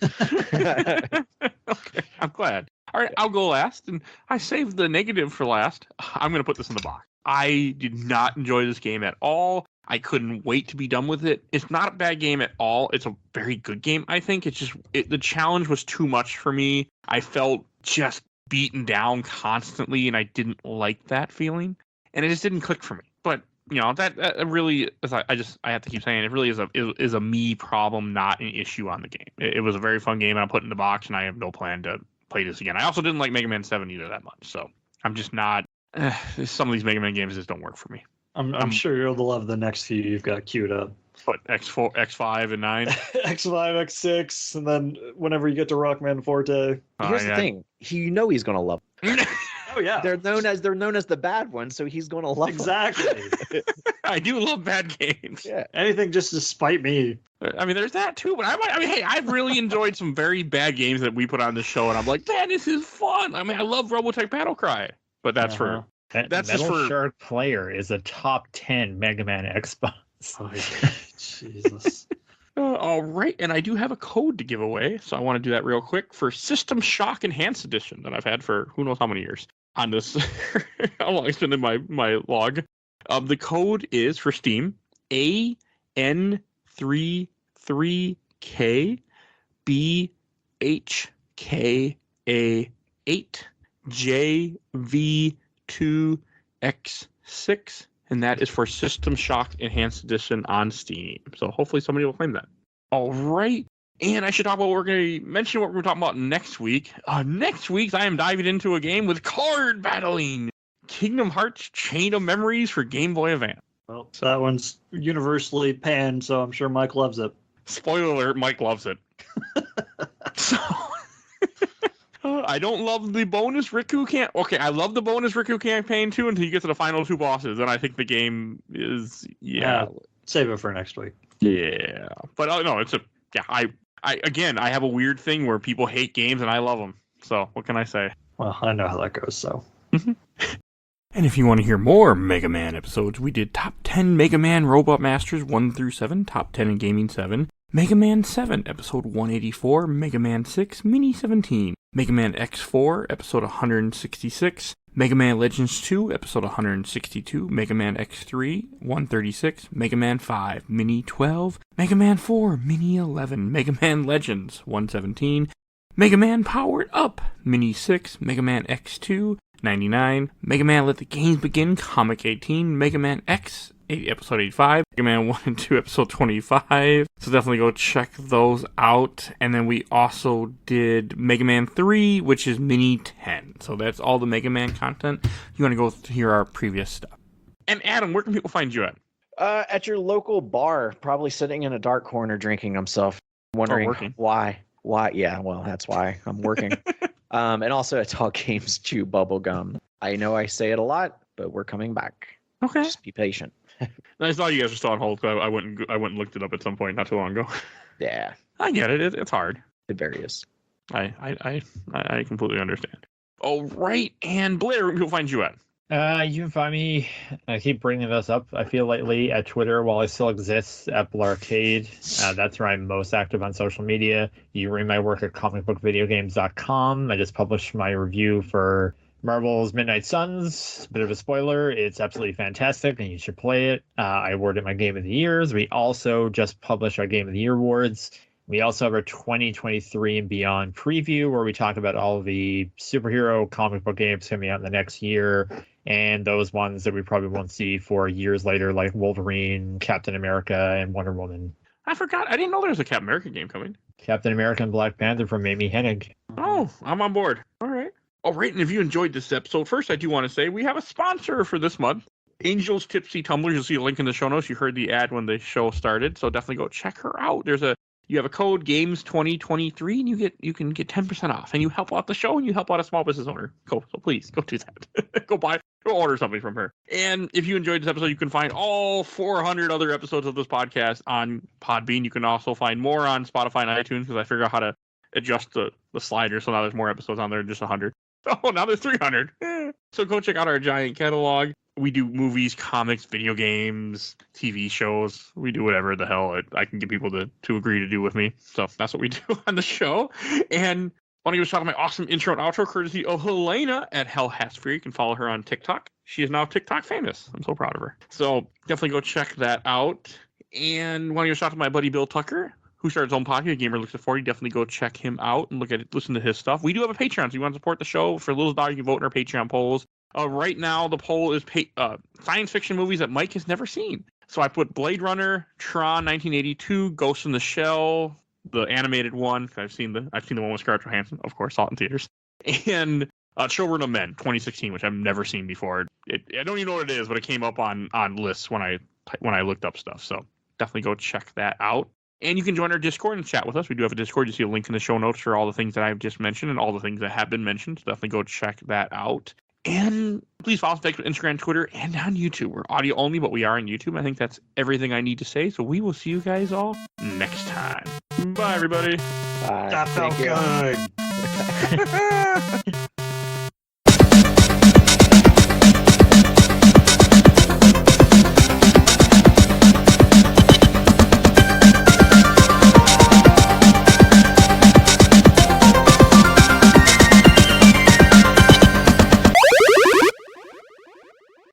Okay, I'm glad. All right, I'll go last, and I saved the negative for last. I'm gonna put this in the box. I did not enjoy this game at all. I couldn't wait to be done with it. It's not a bad game at all. It's a very good game, I think. It's just the challenge was too much for me. I felt just beaten down constantly, and I didn't like that feeling. And it just didn't click for me. But, you know, that really is, I have to keep saying, it really is a me problem, not an issue on the game. It was a very fun game, and I put it in the box, and I have no plan to play this again. I also didn't like Mega Man 7 either that much. So I'm just not... some of these Mega Man games just don't work for me. I'm sure you'll love the next few you've got queued up. What, X4, X5, and 9? X5, X6, and then whenever you get to Rockman Forte. Here's the thing. He's gonna love them. Oh yeah. They're known as the bad ones, so he's gonna love them. Exactly. I do love bad games. Yeah. Anything just to spite me. I mean, there's that too, but hey, I've really enjoyed some very bad games that we put on the show, and I'm like, man, this is fun. I mean, I love Robotech Battlecry, but that's for that's Metal just for Shark Player is a top 10 Mega Man Xbox. Oh, Jesus. All right, and I do have a code to give away, so I want to do that real quick for System Shock Enhanced Edition that I've had for who knows how many years on this. How long it's been in my log. The code is for Steam AN33KBHKA8JV2X6, and that is for System Shock Enhanced Edition on Steam. So hopefully somebody will claim that. All right. And I should talk about what we're going to mention what we're talking about next week. Next week, I am diving into a game with card battling. Kingdom Hearts Chain of Memories for Game Boy Advance. Well, so that one's universally panned, so I'm sure Mike loves it. Spoiler alert, Mike loves it. So, I don't love the bonus Riku camp. Okay, I love the bonus Riku campaign too until you get to the final two bosses. Then I think the game is, save it for next week. Yeah. But no, it's I have a weird thing where people hate games and I love them. So what can I say? Well, I know how that goes, so. And if you want to hear more Mega Man episodes, we did Top 10 Mega Man Robot Masters 1 through 7, Top 10 in Gaming 7, Mega Man 7, Episode 184, Mega Man 6, Mini 17, Mega Man X4, Episode 166, Mega Man Legends 2, Episode 162, Mega Man X3, 136, Mega Man 5, Mini 12, Mega Man 4, Mini 11, Mega Man Legends 117, Mega Man Powered Up, Mini 6, Mega Man X2, 99, Mega Man Let the Games Begin, Comic 18, Mega Man X, Episode 85, Mega Man 1 and 2, Episode 25. So definitely go check those out. And then we also did Mega Man 3, which is Mini 10. So that's all the Mega Man content. You want to go hear our previous stuff. And Adam, where can people find you at? At your local bar, probably sitting in a dark corner drinking himself, wondering why. Why? Yeah, well, that's why I'm working. And also at Talk Games Chew Bubblegum. I know I say it a lot, but we're coming back. Okay. Just be patient. I saw you guys were still on hold, because I went and looked it up at some point not too long ago. Yeah. I get it. It's hard. It varies. I completely understand. All right. And Blair, where can people find you at? You can find me, I keep bringing this up, I feel lately, at Twitter while I still exist, at Blarcade. That's where I'm most active on social media. You can read my work at comicbookvideogames.com. I just published my review for Marvel's Midnight Suns. Bit of a spoiler, it's absolutely fantastic and you should play it. I awarded my Game of the Years. We also just published our Game of the Year awards. We also have our 2023 and beyond preview where we talk about all the superhero comic book games coming out in the next year and those ones that we probably won't see for years later, like Wolverine, Captain America, and Wonder Woman. I forgot. I didn't know there was a Captain America game coming. Captain America and Black Panther from Amy Hennig. Oh, I'm on board. All right. All right. And if you enjoyed this episode, first I do want to say we have a sponsor for this month. Angel's Tipsy Tumblers. You'll see a link in the show notes. You heard the ad when the show started, so definitely go check her out. You have a code GAMES2023 and you can get 10% off and you help out the show and you help out a small business owner. So please go do that. Go order something from her. And if you enjoyed this episode, you can find all 400 other episodes of this podcast on Podbean. You can also find more on Spotify and iTunes because I figured out how to adjust the slider. So now there's more episodes on there than just 100. Oh, now there's 300. So go check out our giant catalog. We do movies, comics, video games, TV shows. We do whatever the hell I can get people to agree to do with me. So that's what we do on the show. And I want to give a shout out to my awesome intro and outro courtesy of Helena at Hell Has Free. You can follow her on TikTok. She is now TikTok famous. I'm so proud of her. So definitely go check that out. And want to give a shout out to my buddy Bill Tucker, who started his own podcast, Gamer Looks at 40. Definitely go check him out and listen to his stuff. We do have a Patreon, so you want to support the show for little $1, you can vote in our Patreon polls. Right now, the poll is science fiction movies that Mike has never seen. So I put Blade Runner, Tron 1982, Ghost in the Shell, the animated one. I've seen the one with Scarlett Johansson, of course, saw it in theaters, and Children of Men 2016, which I've never seen before. I don't even know what it is, but it came up on lists when I looked up stuff. So definitely go check that out. And you can join our Discord and chat with us. We do have a Discord. You see a link in the show notes for all the things that I've just mentioned and all the things that have been mentioned. So definitely go check that out. And please follow us on Instagram, Twitter, and on YouTube. We're audio only, but we are on YouTube. I think that's everything I need to say. So we will see you guys all next time. Bye, everybody. Bye. That felt good.